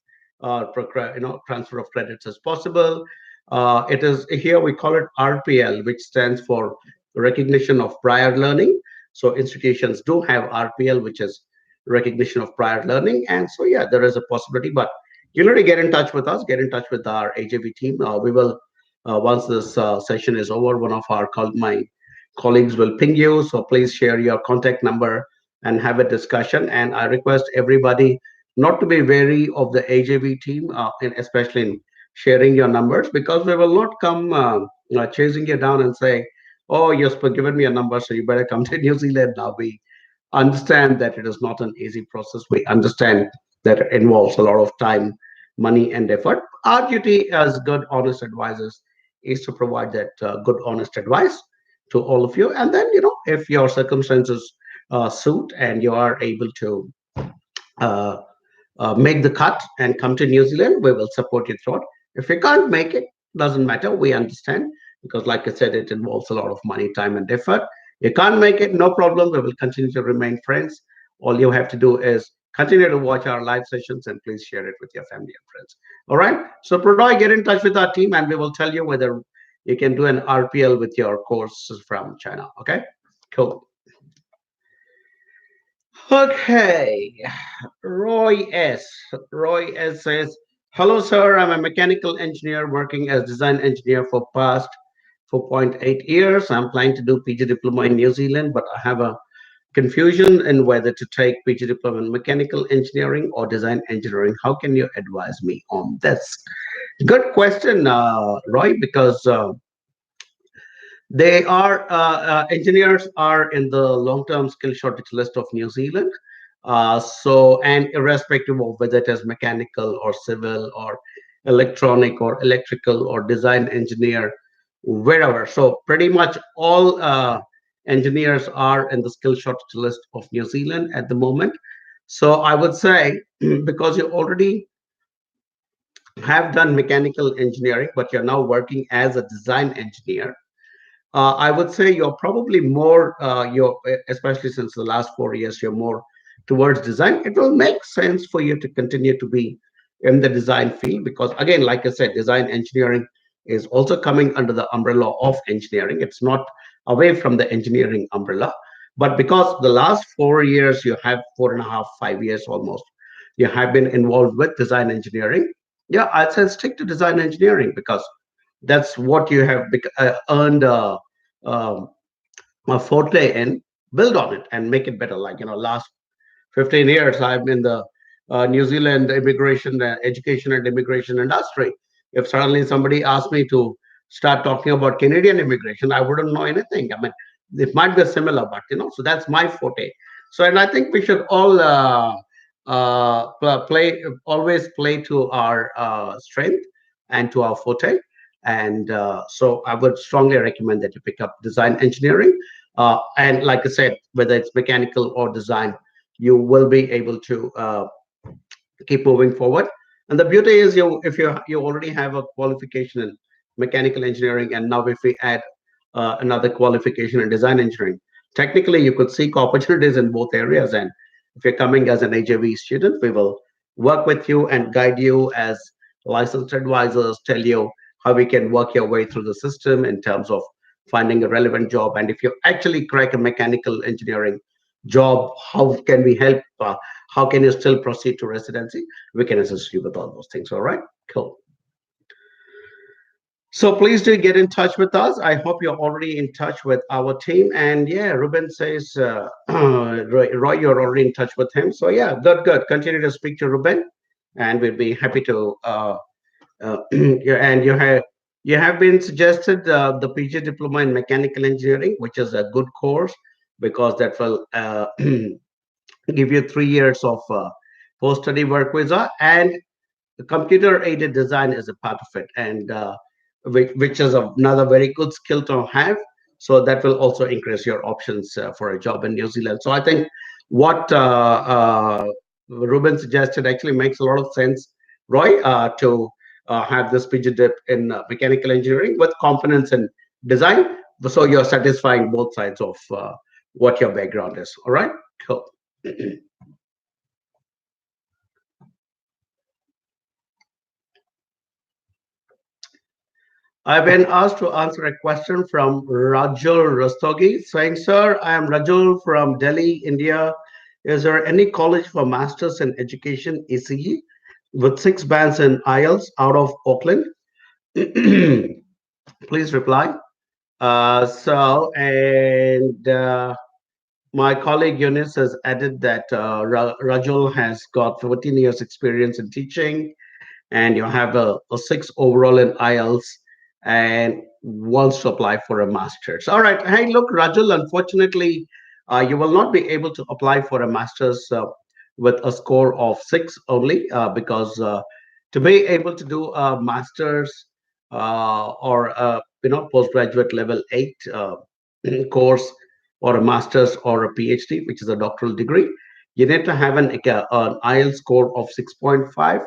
transfer of credits is possible. It is here we call it RPL, which stands for recognition of prior learning. So institutions do have RPL, which is recognition of prior learning, and so yeah, there is a possibility. But you need to get in touch with us, get in touch with our AJB team. We will once this session is over, one of my colleagues will ping you. So please share your contact number and have a discussion. And I request everybody not to be wary of the AJV team, and especially in sharing your numbers, because we will not come chasing you down and say, "Oh, you've given me a number, so you better come to New Zealand now." We understand that it is not an easy process. We understand that it involves a lot of time, money, and effort. Our duty as good, honest advisors is to provide that good, honest advice to all of you. And then, if your circumstances suit and you are able to uh, make the cut and come to New Zealand, we will support you through it. If you can't make it, doesn't matter. We understand because, like I said, it involves a lot of money, time, and effort. You can't make it, no problem. We will continue to remain friends. All you have to do is continue to watch our live sessions and please share it with your family and friends. All right. So, Prodoi, get in touch with our team and we will tell you whether you can do an RPL with your courses from China. Okay. Cool. Okay. Roy S. Roy S says, "Hello, sir. I'm a mechanical engineer working as design engineer for past 4.8 years. I'm planning to do PG diploma in New Zealand, but I have a confusion in whether to take PG diploma in mechanical engineering or design engineering. How can you advise me on this?" Good question, Roy, because they are engineers are in the long-term skill shortage list of New Zealand. And irrespective of whether it is mechanical or civil or electronic or electrical or design engineer, wherever. So pretty much all engineers are in the skill shortage list of New Zealand at the moment. So I would say because you already have done mechanical engineering, but you're now working as a design engineer, I would say you're probably more, especially since the last 4 years, you're more towards design. It will make sense for you to continue to be in the design field because, again, like I said, design engineering is also coming under the umbrella of engineering. It's not away from the engineering umbrella, but because the last 4 years, you have 4.5, 5 years almost, you have been involved with design engineering. Yeah, I'd say stick to design engineering because that's what you have earned um, a forte in. Build on it and make it better. Like last 15 years, I'm in the New Zealand immigration, education and immigration industry. If suddenly somebody asked me to start talking about Canadian immigration, I wouldn't know anything. I mean, it might be similar, but so that's my forte. So, and I think we should all play always play to our strength and to our forte. And so, I would strongly recommend that you pick up design engineering. And like I said, whether it's mechanical or design, you will be able to keep moving forward. And the beauty is, if you already have a qualification in mechanical engineering, and now if we add another qualification in design engineering, technically you could seek opportunities in both areas. And if you're coming as an AJV student, we will work with you and guide you as licensed advisors, tell you how we can work your way through the system in terms of finding a relevant job. And if you actually crack a mechanical engineering job, how can we help? How can you still proceed to residency? We can assist you with all those things. All right, cool. So please do get in touch with us. I hope you're already in touch with our team. And yeah, Ruben says, Roy, you're already in touch with him. So yeah, good, good. Continue to speak to Ruben, and we'll be happy to. Yeah, and you have been suggested the PG diploma in mechanical engineering, which is a good course because that will give you 3 years of post study work visa and the computer aided design is a part of it, and which is another very good skill to have. So that will also increase your options for a job in New Zealand. So I think what Ruben suggested actually makes a lot of sense, Roy, to have this PG dip in mechanical engineering with confidence in design. So you're satisfying both sides of what your background is. All right, cool. I've been asked to answer a question from Rajul Rastogi saying, Sir, I am Rajul from Delhi, India. Is there any college for Masters in Education ECE with six bands in IELTS out of Auckland? Please reply. And my colleague Eunice has added that Rajul has got 14 years experience in teaching, and you have a six overall in IELTS and wants to apply for a master's. All right. Hey, look, Rajul, unfortunately, you will not be able to apply for a master's with a score of six only because to be able to do a master's or a postgraduate level eight course or a master's or a PhD, which is a doctoral degree, you need to have an IELTS score of 6.5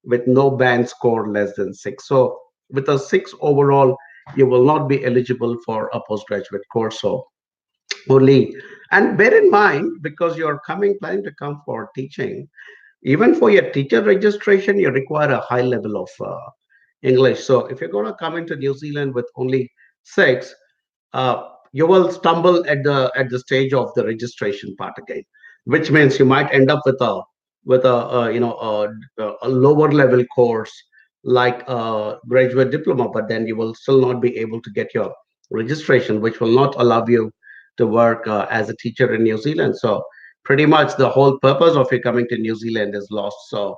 with no band score less than six. So with a six overall, you will not be eligible for a postgraduate course. So only, and bear in mind, because you're coming planning to come for teaching, even for your teacher registration, you require a high level of English. So if you're going to come into New Zealand with only six, you will stumble at the stage of the registration part again, which means you might end up with a lower level course like a graduate diploma, but then you will still not be able to get your registration, which will not allow you to work as a teacher in New Zealand. So pretty much the whole purpose of you coming to New Zealand is lost. So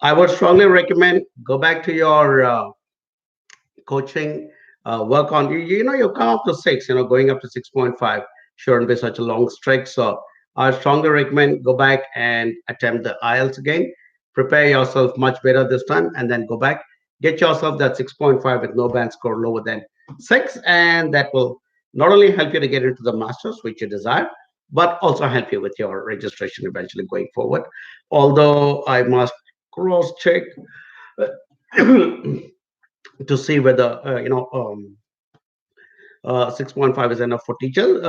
I would strongly recommend go back to your coaching, work on you come up to six, going up to 6.5 shouldn't be such a long stretch. So I strongly recommend go back and attempt the IELTS again, prepare yourself much better this time, and then go back, get yourself that 6.5 with no band score lower than six, and that will not only help you to get into the masters which you desire, but also help you with your registration eventually going forward. Although I must cross check to see whether 6.5 is enough for teacher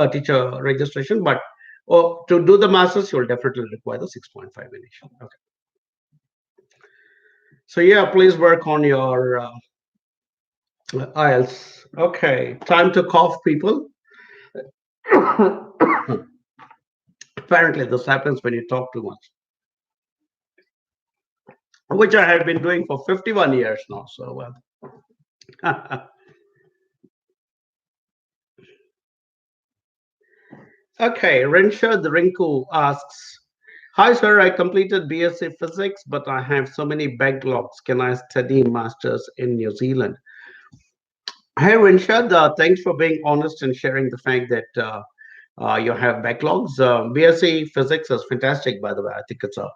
registration, but to do the masters you'll definitely require the 6.5 initial. Okay, so yeah, please work on your IELTS. Okay, time to cough, people. Apparently this happens when you talk too much, which I have been doing for 51 years now, so well. Okay, Rensha the Rinku asks, Hi sir, I completed BSc Physics, but I have so many backlogs. Can I study Masters in New Zealand? Hey Rensha, thanks for being honest and sharing the fact that you have backlogs. BSc Physics is fantastic, by the way. I think it's a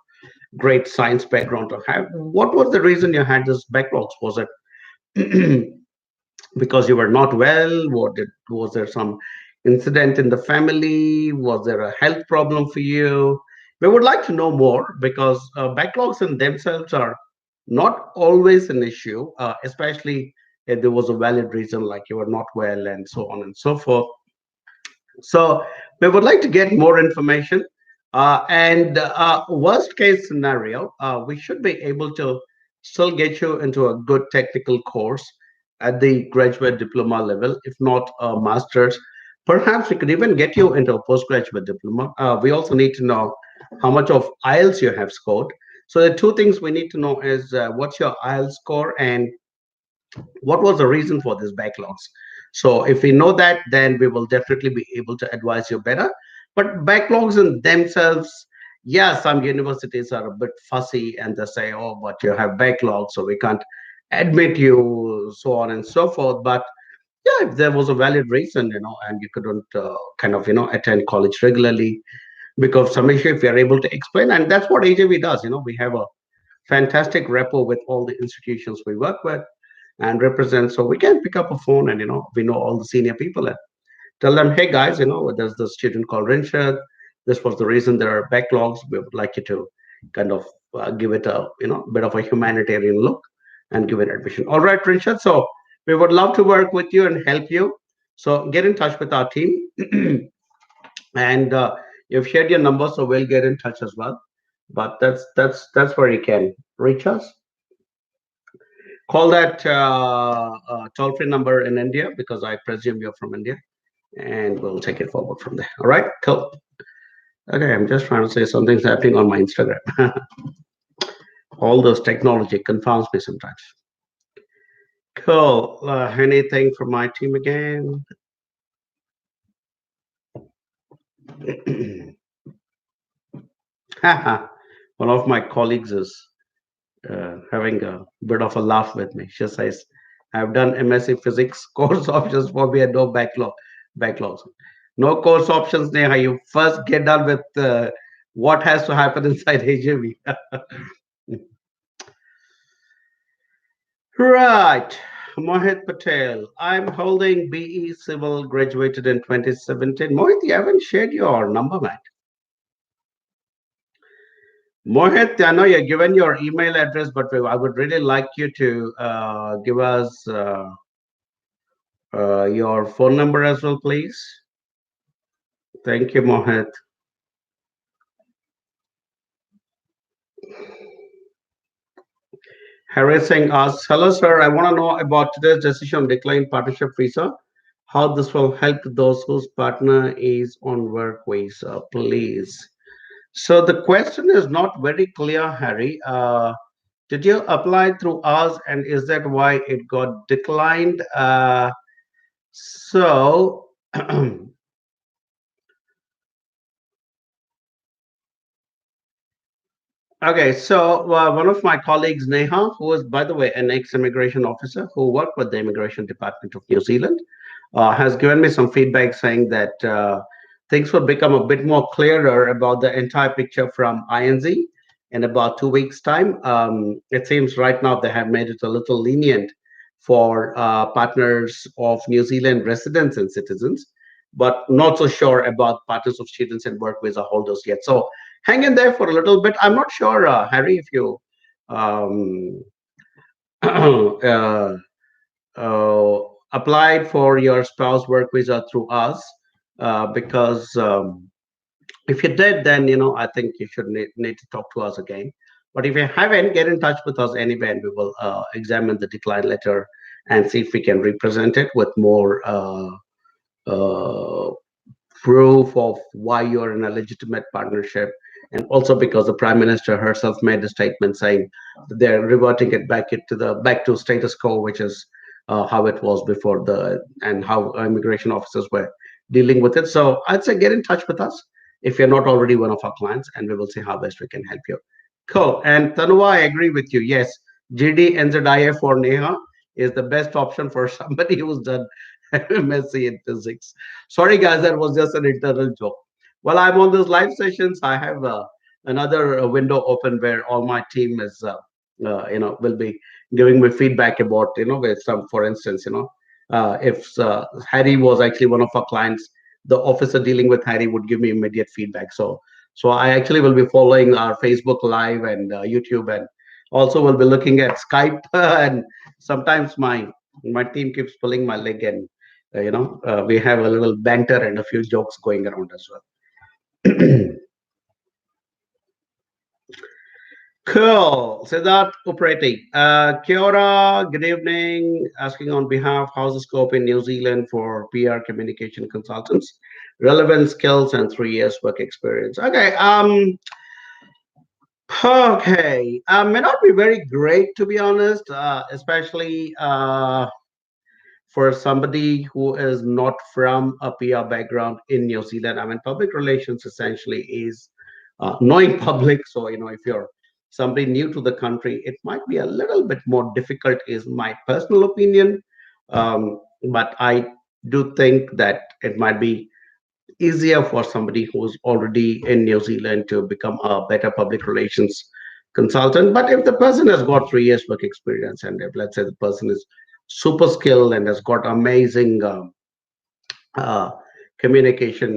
great science background to have. What was the reason you had this backlogs? Was it because you were not well? Was there some incident in the family? Was there a health problem for you? We would like to know more because backlogs in themselves are not always an issue, especially if there was a valid reason like you were not well and so on and so forth. So we would like to get more information. And worst case scenario, we should be able to still get you into a good technical course at the graduate diploma level, if not a master's. Perhaps we could even get you into a postgraduate diploma. We also need to know how much of IELTS you have scored. So the two things we need to know is what's your IELTS score and what was the reason for these backlogs. So if we know that, then we will definitely be able to advise you better. But backlogs in themselves, yeah, some universities are a bit fussy and they say, oh, but you have backlogs, so we can't admit you, so on and so forth. But yeah, if there was a valid reason, and you couldn't attend college regularly because some issue, if you're able to explain, and that's what AJV does, we have a fantastic rapport with all the institutions we work with and represent. So we can pick up a phone and we know all the senior people and tell them, hey guys, there's the student called Rinshad. This was the reason there are backlogs. We would like you to kind of give it a bit of a humanitarian look and give it admission. All right, Rinshad. So we would love to work with you and help you. So get in touch with our team, and you've shared your number, so we'll get in touch as well. But that's where you can reach us. Call that toll-free number in India because I presume you're from India, and we'll take it forward from there. All right, cool. Okay, I'm just trying to say something's happening on my Instagram. All those technology confounds me sometimes. Cool. Anything from my team again? One of my colleagues is having a bit of a laugh with me. She says, I've done MSc Physics course options for me and no backlogs. No course options, Neha. You first get done with what has to happen inside HJV. Right. Mohit Patel. I'm holding BE Civil, graduated in 2017. Mohit, you haven't shared your number, man. Mohit, I know you're given your email address, but I would really like you to give us your phone number as well, please. Thank you, Mohit. Harry Singh asks, hello, sir. I want to know about today's decision on decline partnership visa, how this will help those whose partner is on work visa, please. So the question is not very clear, Harry. Did you apply through us, and is that why it got declined? So, okay, so one of my colleagues, Neha, who is, by the way, an ex-immigration officer who worked with the Immigration Department of New Zealand, has given me some feedback saying that things will become a bit more clearer about the entire picture from INZ in about 2 weeks' time. It seems right now they have made it a little lenient for partners of New Zealand residents and citizens, but not so sure about partners of students and work visa holders yet. So hang in there for a little bit. I'm not sure, Harry, if you um, uh, uh, applied for your spouse work visa through us, because if you did, then I think you should need to talk to us again. But if you haven't, get in touch with us anyway, and we will examine the decline letter and see if we can represent it with more uh, proof of why you're in a legitimate partnership, and also because the prime minister herself made a statement saying that they're reverting it back to status quo, which is how it was before the and how immigration officers were dealing with it. So I'd say get in touch with us if you're not already one of our clients, and we will see how best we can help you. Cool. And Tanua, I agree with you. Yes, GD NZIF for Neha is the best option for somebody who's done MSc in physics. Sorry, guys, that was just an internal joke. While I'm on those live sessions, I have another window open where all my team is, will be giving me feedback about, with some, for instance, if Harry was actually one of our clients, the officer dealing with Harry would give me immediate feedback. So I actually will be following our Facebook Live and YouTube, and also will be looking at Skype. And sometimes my team keeps pulling my leg, and we have a little banter and a few jokes going around as well. Cool. Siddharth Upreti. Kia ora, good evening. Asking on behalf, how's the scope in New Zealand for PR communication consultants? Relevant skills and 3 years work experience. Okay. Okay. May not be very great to be honest, especially for somebody who is not from a PR background in New Zealand. I mean, public relations essentially is knowing public. So, if you're somebody new to the country, it might be a little bit more difficult, is my personal opinion. But I do think that it might be easier for somebody who's already in New Zealand to become a better public relations consultant. But if the person has got 3 years work experience, and if let's say the person is super skilled and has got amazing uh, communication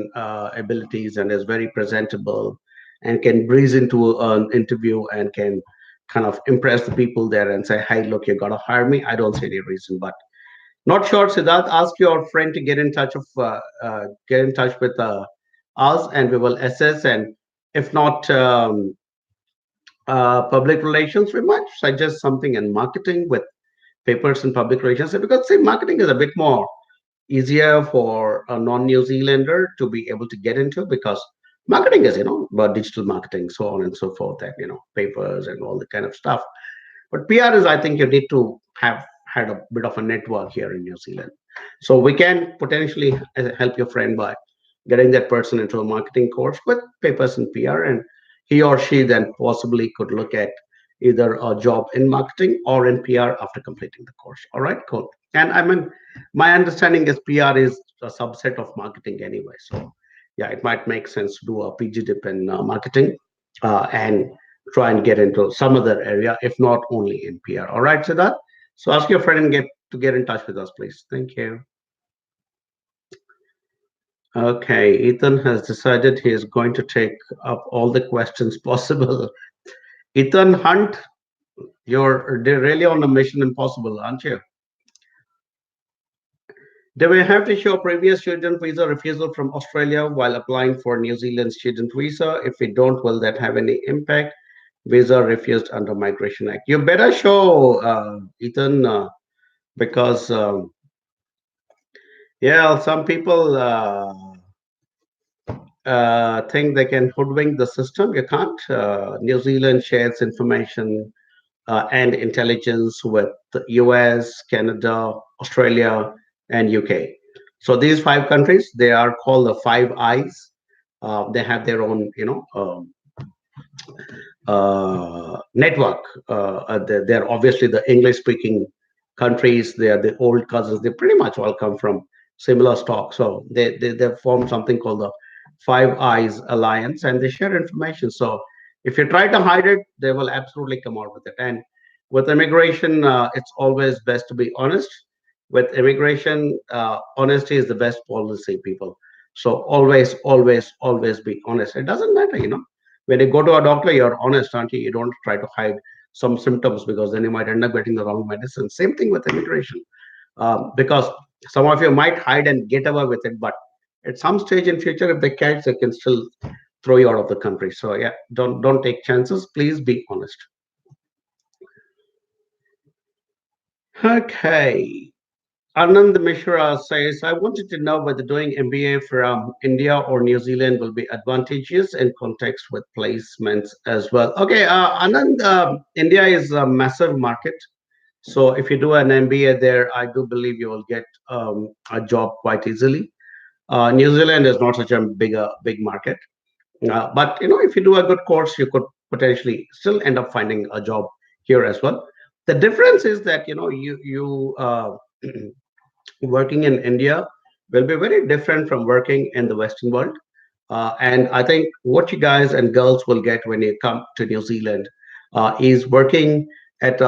abilities and is very presentable and can breeze into an interview and can kind of impress the people there and say, hey, look, you got to hire me. I don't see any reason. But not sure, Siddharth. Ask your friend to get in touch with us, and we will assess. And if not public relations, we might suggest something in marketing with papers in public relations, because see, marketing is a bit more easier for a non-New Zealander to be able to get into, because marketing is, about digital marketing, so on and so forth, and papers and all the kind of stuff. But PR is, I think, you need to have had a bit of a network here in New Zealand. So we can potentially help your friend by getting that person into a marketing course with papers in PR, and he or she then possibly could look at either a job in marketing or in PR after completing the course. All right, cool. And I mean, my understanding is PR is a subset of marketing anyway. So yeah, it might make sense to do a PG dip in marketing and try and get into some other area, if not only in PR. All right, Siddharth. So ask your friend and get in touch with us, please. Thank you. Okay, Ethan has decided he is going to take up all the questions possible. Ethan Hunt, you're really on a mission impossible, aren't you? Do we have to show previous student visa refusal from Australia while applying for New Zealand student visa? If we don't, will that have any impact? Visa refused under Migration Act. You better show, Ethan, because yeah, some people think they can hoodwink the system. You can't. New Zealand shares information and intelligence with the US, Canada, Australia, and UK. So these 5 countries, they are called the Five Eyes. They have their own, network. They're obviously the English-speaking countries. They are the old cousins. They pretty much all come from similar stock. So they formed something called the Five Eyes Alliance, and they share information. So if you try to hide it, they will absolutely come out with it. And with immigration, it's always best to be honest. With immigration, honesty is the best policy, people. So always, always, always be honest. It doesn't matter, when you go to a doctor, you're honest, aren't you? You don't try to hide some symptoms, because then you might end up getting the wrong medicine. Same thing with immigration, because some of you might hide and get away with it, but at some stage in future, if they catch, they can still throw you out of the country. So yeah, don't take chances. Please be honest. Okay. Anand Mishra says, I wanted to know whether doing MBA from India or New Zealand will be advantageous in context with placements as well. Okay, Anand, India is a massive market. So if you do an MBA there, I do believe you will get a job quite easily. New Zealand is not such a big market. But if you do a good course, you could potentially still end up finding a job here as well. The difference is that you working in India will be very different from working in the Western world. And I think what you guys and girls will get when you come to New Zealand is working at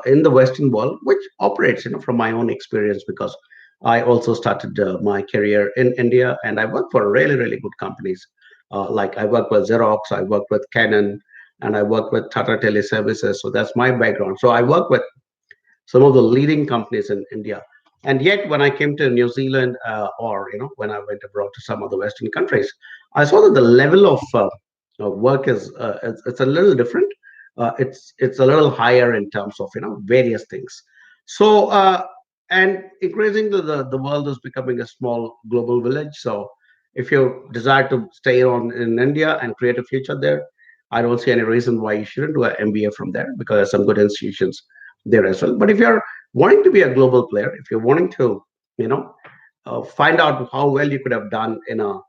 in the Western world, which operates, from my own experience, because I also started my career in India, and I worked for really, really good companies. Like I worked with Xerox, I worked with Canon, and I worked with Tata Teleservices. So that's my background. So I work with some of the leading companies in India. And yet, when I came to New Zealand, or when I went abroad to some of the Western countries, I saw that the level of work is it's a little different. It's a little higher in terms of various things. So and increasingly, the world is becoming a small global village. So if you desire to stay on in India and create a future there, I don't see any reason why you shouldn't do an MBA from there, because there's some good institutions there as well. But if you're wanting to be a global player, if you're wanting to, you know, find out how well you could have done in a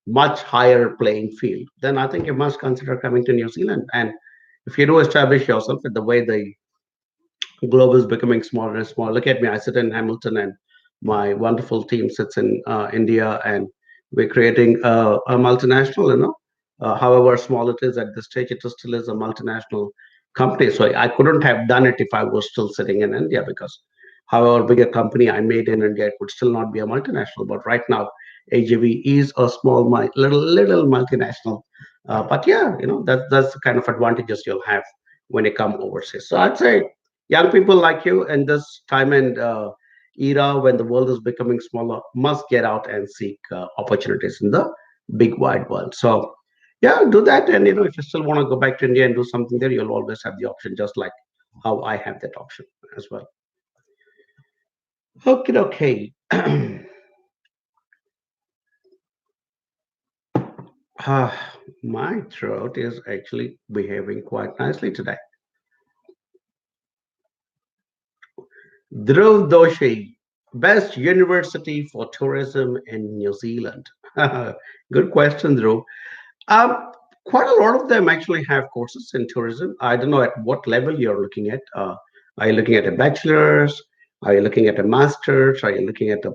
much higher playing field, then I think you must consider coming to New Zealand. And if you do establish yourself with the way the globe is becoming smaller and smaller, look at me, I sit in Hamilton, and my wonderful team sits in India, and we're creating a multinational, however small it is at this stage, it still is a multinational company. So I couldn't have done it if I was still sitting in India because however big a company I made in India, it would still not be a multinational. But right now, AGV is a small, little multinational. But yeah, that's the kind of advantages you'll have when you come overseas. So I'd say young people like you in this time and era when the world is becoming smaller must get out and seek opportunities in the big wide world. So yeah, do that. And if you still want to go back to India and do something there, you'll always have the option, just like how I have that option as well. Okay, okay. My throat is actually behaving quite nicely today. Dhruv Doshi, best university for tourism in New Zealand. Good question, Dhruv. Um, Quite a lot of them actually have courses in tourism. I don't know at what level you're looking at. Are you looking at a bachelor's? Are you looking at a master's? Are you looking at a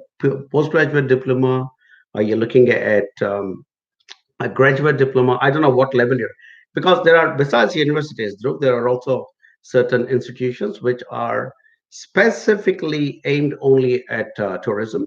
postgraduate diploma? Are you looking at a graduate diploma? I don't know what level you're, because there are, besides universities, Dhruv, there are also certain institutions which are specifically aimed only at tourism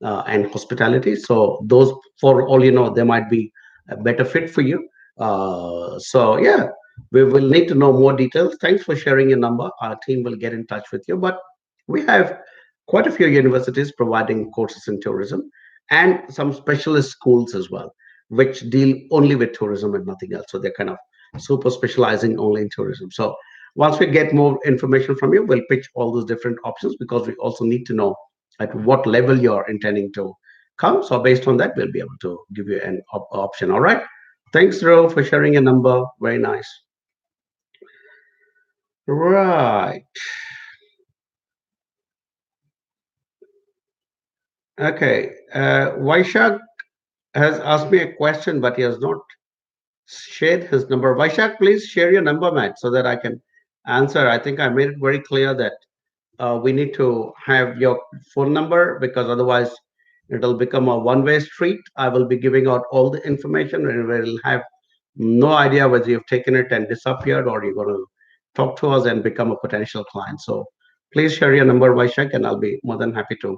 and hospitality. So those, for all you know, they might be a better fit for you. So yeah, we will need to know more details. Thanks for sharing your number. Our team will get in touch with you. But we have quite a few universities providing courses in tourism and some specialist schools as well, which deal only with tourism and nothing else. So they're kind of super specializing only in tourism. So once we get more information from you, we'll pitch all those different options because we also need to know at what level you're intending to come. So based on that, we'll be able to give you an option. All right. Thanks, Ro, for sharing your number. Very nice. Right. Okay. Vaishak has asked me a question, but he has not shared his number. Vaishak, please share your number, Matt, so that I can answer. I think I made it very clear that we need to have your phone number because otherwise it'll become a one-way street. I will be giving out all the information and we'll have no idea whether you've taken it and disappeared or you're going to talk to us and become a potential client. So please share your number, Vaishak, and I'll be more than happy to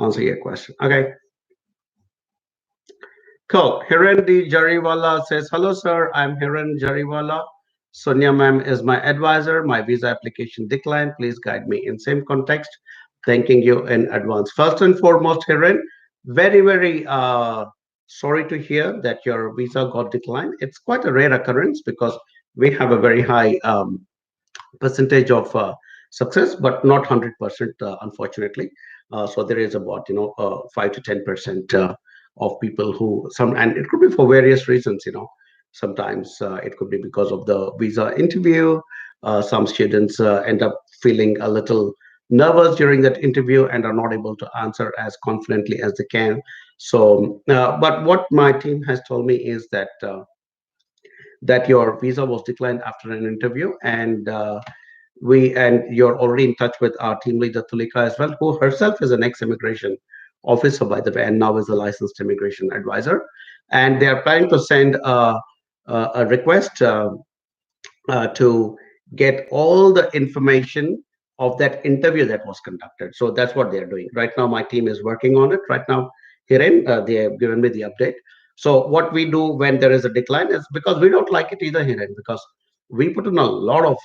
answer your question. Okay. Cool. Hiren D. Jariwala says, hello, sir. I'm Hiren Jariwala. Sonia ma'am is my advisor. My visa application declined. Please guide me in same context. Thanking you in advance. First and foremost, Hiren, very, very sorry to hear that your visa got declined. It's quite a rare occurrence because we have a very high percentage of success, but not 100%, unfortunately. So there is about 5 to 10% of people who some, and it could be for various reasons. Sometimes it could be because of the visa interview. Some students end up feeling a little nervous during that interview and are not able to answer as confidently as they can. So, but what my team has told me is that your visa was declined after an interview, and you're already in touch with our team leader Tulika as well, who herself is an ex-immigration officer, by the way, and now is a licensed immigration advisor. And they are planning to send a request to get all the information of that interview that was conducted. So that's what they're doing right now. My team is working on it right now. Hiren, they have given me the update. So what we do when there is a decline is because we don't like it either, Hiren, because we put in a lot of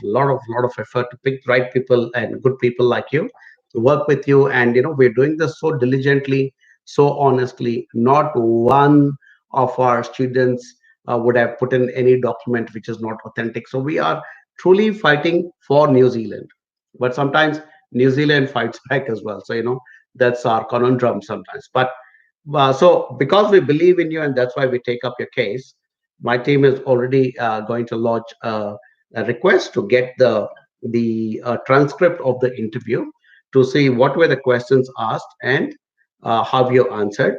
effort to pick right people and good people like you to work with you, and we're doing this so diligently, so honestly. Not one of our students would have put in any document which is not authentic. So we are truly fighting for New Zealand, but sometimes New Zealand fights back as well. So that's our conundrum sometimes. But so because we believe in you and that's why we take up your case, my team is already going to lodge a request to get the transcript of the interview to see what were the questions asked and how you answered.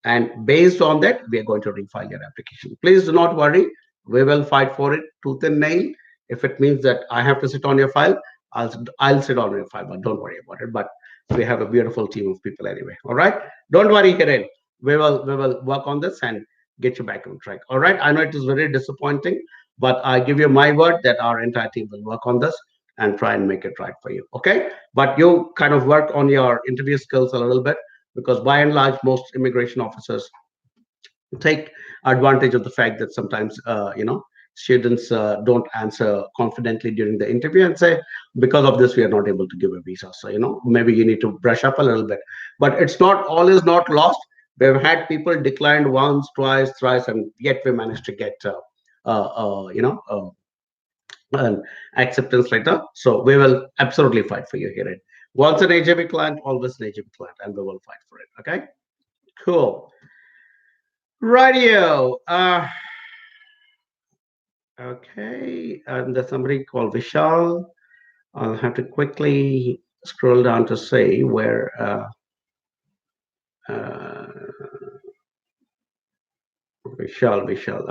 And based on that, we are going to refile your application. Please do not worry. We will fight for it tooth and nail. If it means that I have to sit on your file, I'll sit on your file, but don't worry about it. But we have a beautiful team of people anyway. All right. Don't worry, Kiran. We will work on this and get you back on track. All right. I know it is very disappointing, But I give you my word that our entire team will work on this and try and make it right for you. Okay, but you kind of work on your interview skills a little bit, because by and large most immigration officers take advantage of the fact that sometimes students don't answer confidently during the interview and say, because of this we are not able to give a visa. So maybe you need to brush up a little bit, but it's not, all is not lost. We've had people declined once, twice, thrice, and yet we managed to get uh, uh, you know uh, an acceptance letter. So we will absolutely fight for you here. Once an AJB client, always an AJB client, and we will fight for it. Okay, cool. Radio. Okay, and there's somebody called Vishal. I'll have to quickly scroll down to see where. Uh, Vishal.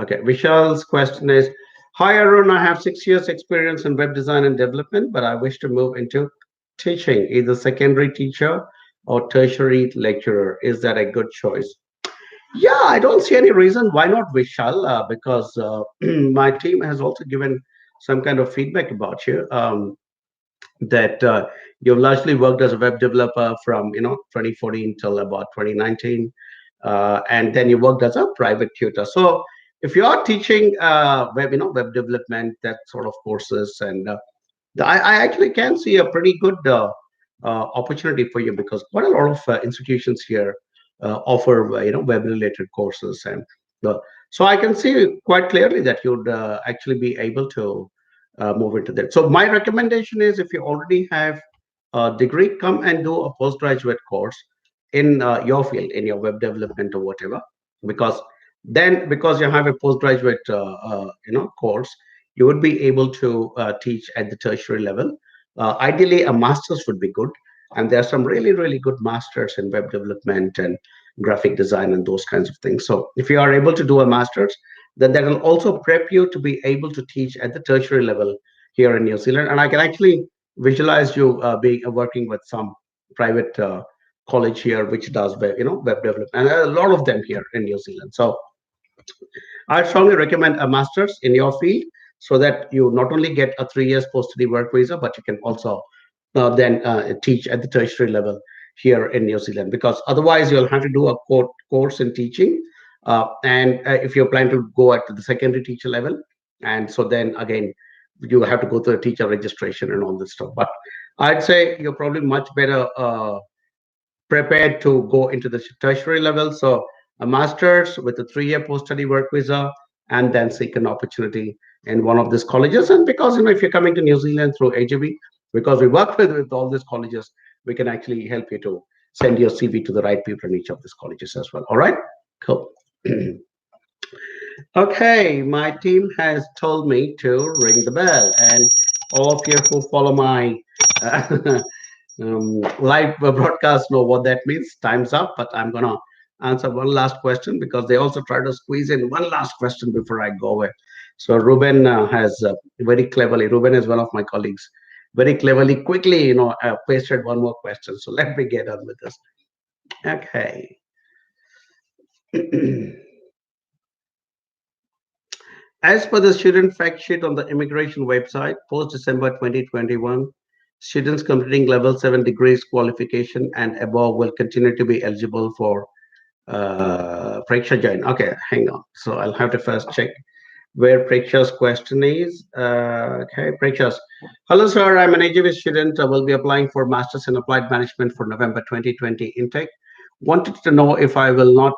Okay, Vishal's question is: Hi Arun, I have 6 years experience in web design and development, but I wish to move into teaching, either secondary teacher or tertiary lecturer. Is that a good choice? Yeah, I don't see any reason why not Vishal, because my team has also given some kind of feedback about you. That you've largely worked as a web developer from 2014 till about 2019, and then you worked as a private tutor. So if you are teaching web development, that sort of courses, and I actually can see a pretty good opportunity for you, because quite a lot of institutions here offer web related courses, and uh, so I can see quite clearly that you'd actually be able to move into that. So my recommendation is, if you already have a degree, come and do a postgraduate course in your field, in your web development or whatever, because then, because you have a postgraduate course, you would be able to teach at the tertiary level. Ideally, a master's would be good, and there are some really, really good masters in web development and graphic design and those kinds of things. So if you are able to do a master's, then that will also prep you to be able to teach at the tertiary level here in New Zealand. And I can actually visualize you being working with some private college here, which does web development, and there are a lot of them here in New Zealand. So I strongly recommend a master's in your field, so that you not only get a 3 years post-study work visa, but you can also then teach at the tertiary level here in New Zealand. Because otherwise, you'll have to do a course in teaching, and if you're planning to go at the secondary teacher level, and so then again, you have to go through a teacher registration and all this stuff. But I'd say you're probably much better prepared to go into the tertiary level. So a master's with a 3 year post-study work visa, and then seek an opportunity in one of these colleges. And because if you're coming to New Zealand through AGB, because we work with all these colleges, we can actually help you to send your CV to the right people in each of these colleges as well. All right, cool. Okay, my team has told me to ring the bell, and all of you who follow my live broadcast know what that means. Time's up, but I'm gonna answer one last question, because they also try to squeeze in one last question before I go away. So Ruben has very cleverly. Ruben is one of my colleagues. Very cleverly, quickly, pasted one more question. So let me get on with this. Okay. As per the student fact sheet on the immigration website, post December 2021, students completing level 7 degrees qualification and above will continue to be eligible for Preksha join. Okay, hang on. So I'll have to first check where Preksha's question is. Okay, Preksha's. Hello, sir. I'm an AGV student. I will be applying for Masters in Applied Management for November 2020 intake. Wanted to know if I will not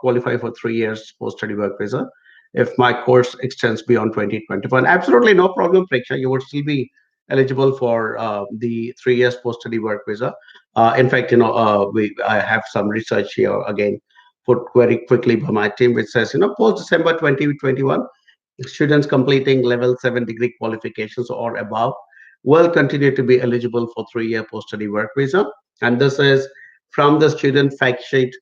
qualify for 3 years post-study work visa if my course extends beyond 2021. Absolutely no problem, Preksha. You would still be eligible for the 3 years post-study work visa. In fact, I have some research here again put very quickly by my team, which says, post December 2021, students completing level 7 degree qualifications or above will continue to be eligible for 3 year post-study work visa. And this is from the student fact sheet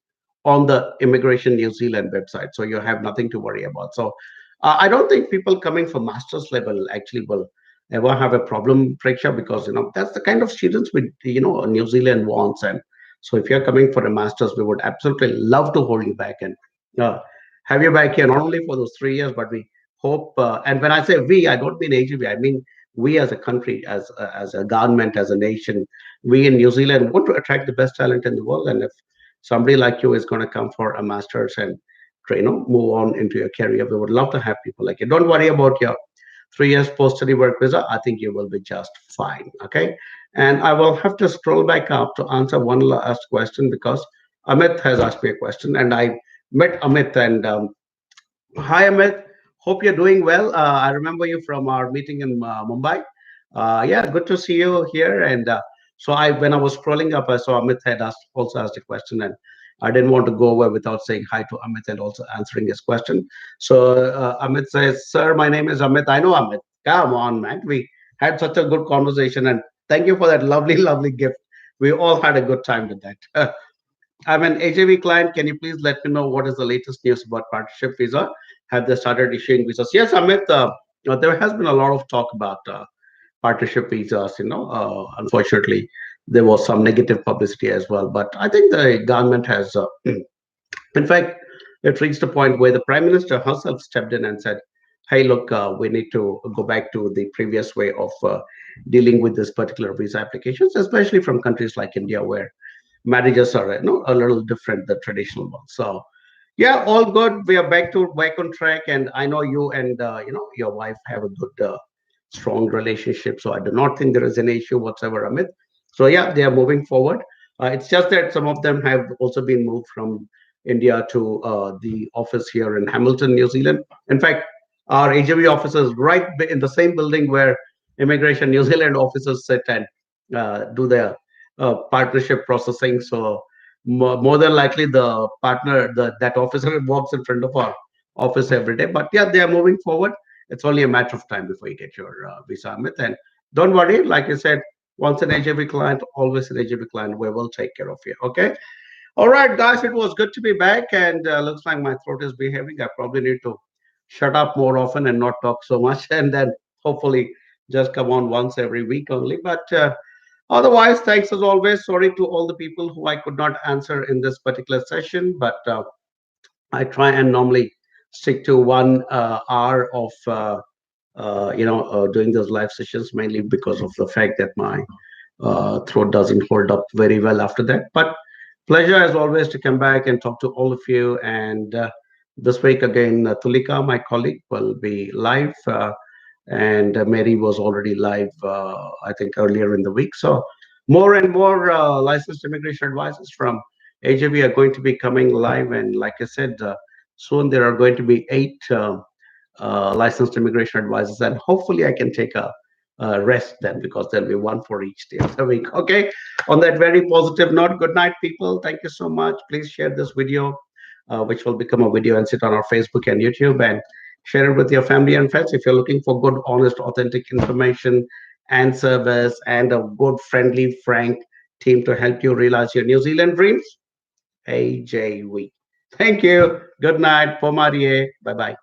on the Immigration New Zealand website. So you have nothing to worry about. So I don't think people coming for master's level actually will ever have a problem, Preksha, because that's the kind of students we New Zealand wants. And so if you're coming for a master's, we would absolutely love to hold you back and uh, have you back here not only for those 3 years, but we hope. And when I say we, I don't mean AGB. I mean we as a country, as a government, as a nation. We in New Zealand want to attract the best talent in the world, and if somebody like you is going to come for a master's and move on into your career, we would love to have people like you. Don't worry about your 3 years post-study work visa. I think you will be just fine. Okay. And I will have to scroll back up to answer one last question because Amit has asked me a question, and I met Amit. And hi, Amit. Hope you're doing well. I remember you from our meeting in Mumbai. Yeah, good to see you here. And so when I was scrolling up, I saw Amit had also asked a question, and I didn't want to go away without saying hi to Amit and also answering his question. So Amit says, "Sir, my name is Amit." I know Amit. Come on, man. We had such a good conversation, and thank you for that lovely, lovely gift. We all had a good time with that. I'm an AJV client. Can you please let me know what is the latest news about partnership visa? Have they started issuing visas? Yes, Amit. There has been a lot of talk about partnership visas. Unfortunately, there was some negative publicity as well. But I think the government has, in fact, it reached a point where the prime minister herself stepped in and said, "Hey, look, we need to go back to the previous way of dealing with this particular visa applications, especially from countries like India, where marriages are a little different than traditional ones." So yeah, all good. We are back on track, and I know you and your wife have a good strong relationship, so I do not think there is any issue whatsoever, Amit. So yeah, they are moving forward. It's just that some of them have also been moved from India to the office here in Hamilton, New Zealand. In fact, our AJV office is right in the same building where Immigration New Zealand officers sit and do their partnership processing. So more than likely, the partner, that officer walks in front of our office every day. But yeah, they are moving forward. It's only a matter of time before you get your visa, Amit. And don't worry, like I said, once an AJB client, always an AJB client. We will take care of you. Okay. All right, guys. It was good to be back, and looks like my throat is behaving. I probably need to shut up more often and not talk so much, and then hopefully just come on once every week only. But otherwise, thanks as always. Sorry to all the people who I could not answer in this particular session, but I try and normally stick to 1 hour of doing those live sessions, mainly because of the fact that my throat doesn't hold up very well after that. But pleasure as always to come back and talk to all of you. And this week again, Tulika, my colleague, will be live. And Mary was already live, I think, earlier in the week. So more and more licensed immigration advisors from AJB are going to be coming live. And like I said, soon there are going to be 8 licensed immigration advisors, and hopefully I can take a rest then because there'll be one for each day of the week. Okay. On that very positive note, good night, people. Thank you so much. Please share this video, which will become a video and sit on our Facebook and YouTube, and share it with your family and friends. If you're looking for good, honest, authentic information and service and a good, friendly, frank team to help you realize your New Zealand dreams, AJV. Thank you. Good night. Pomarie. Bye bye.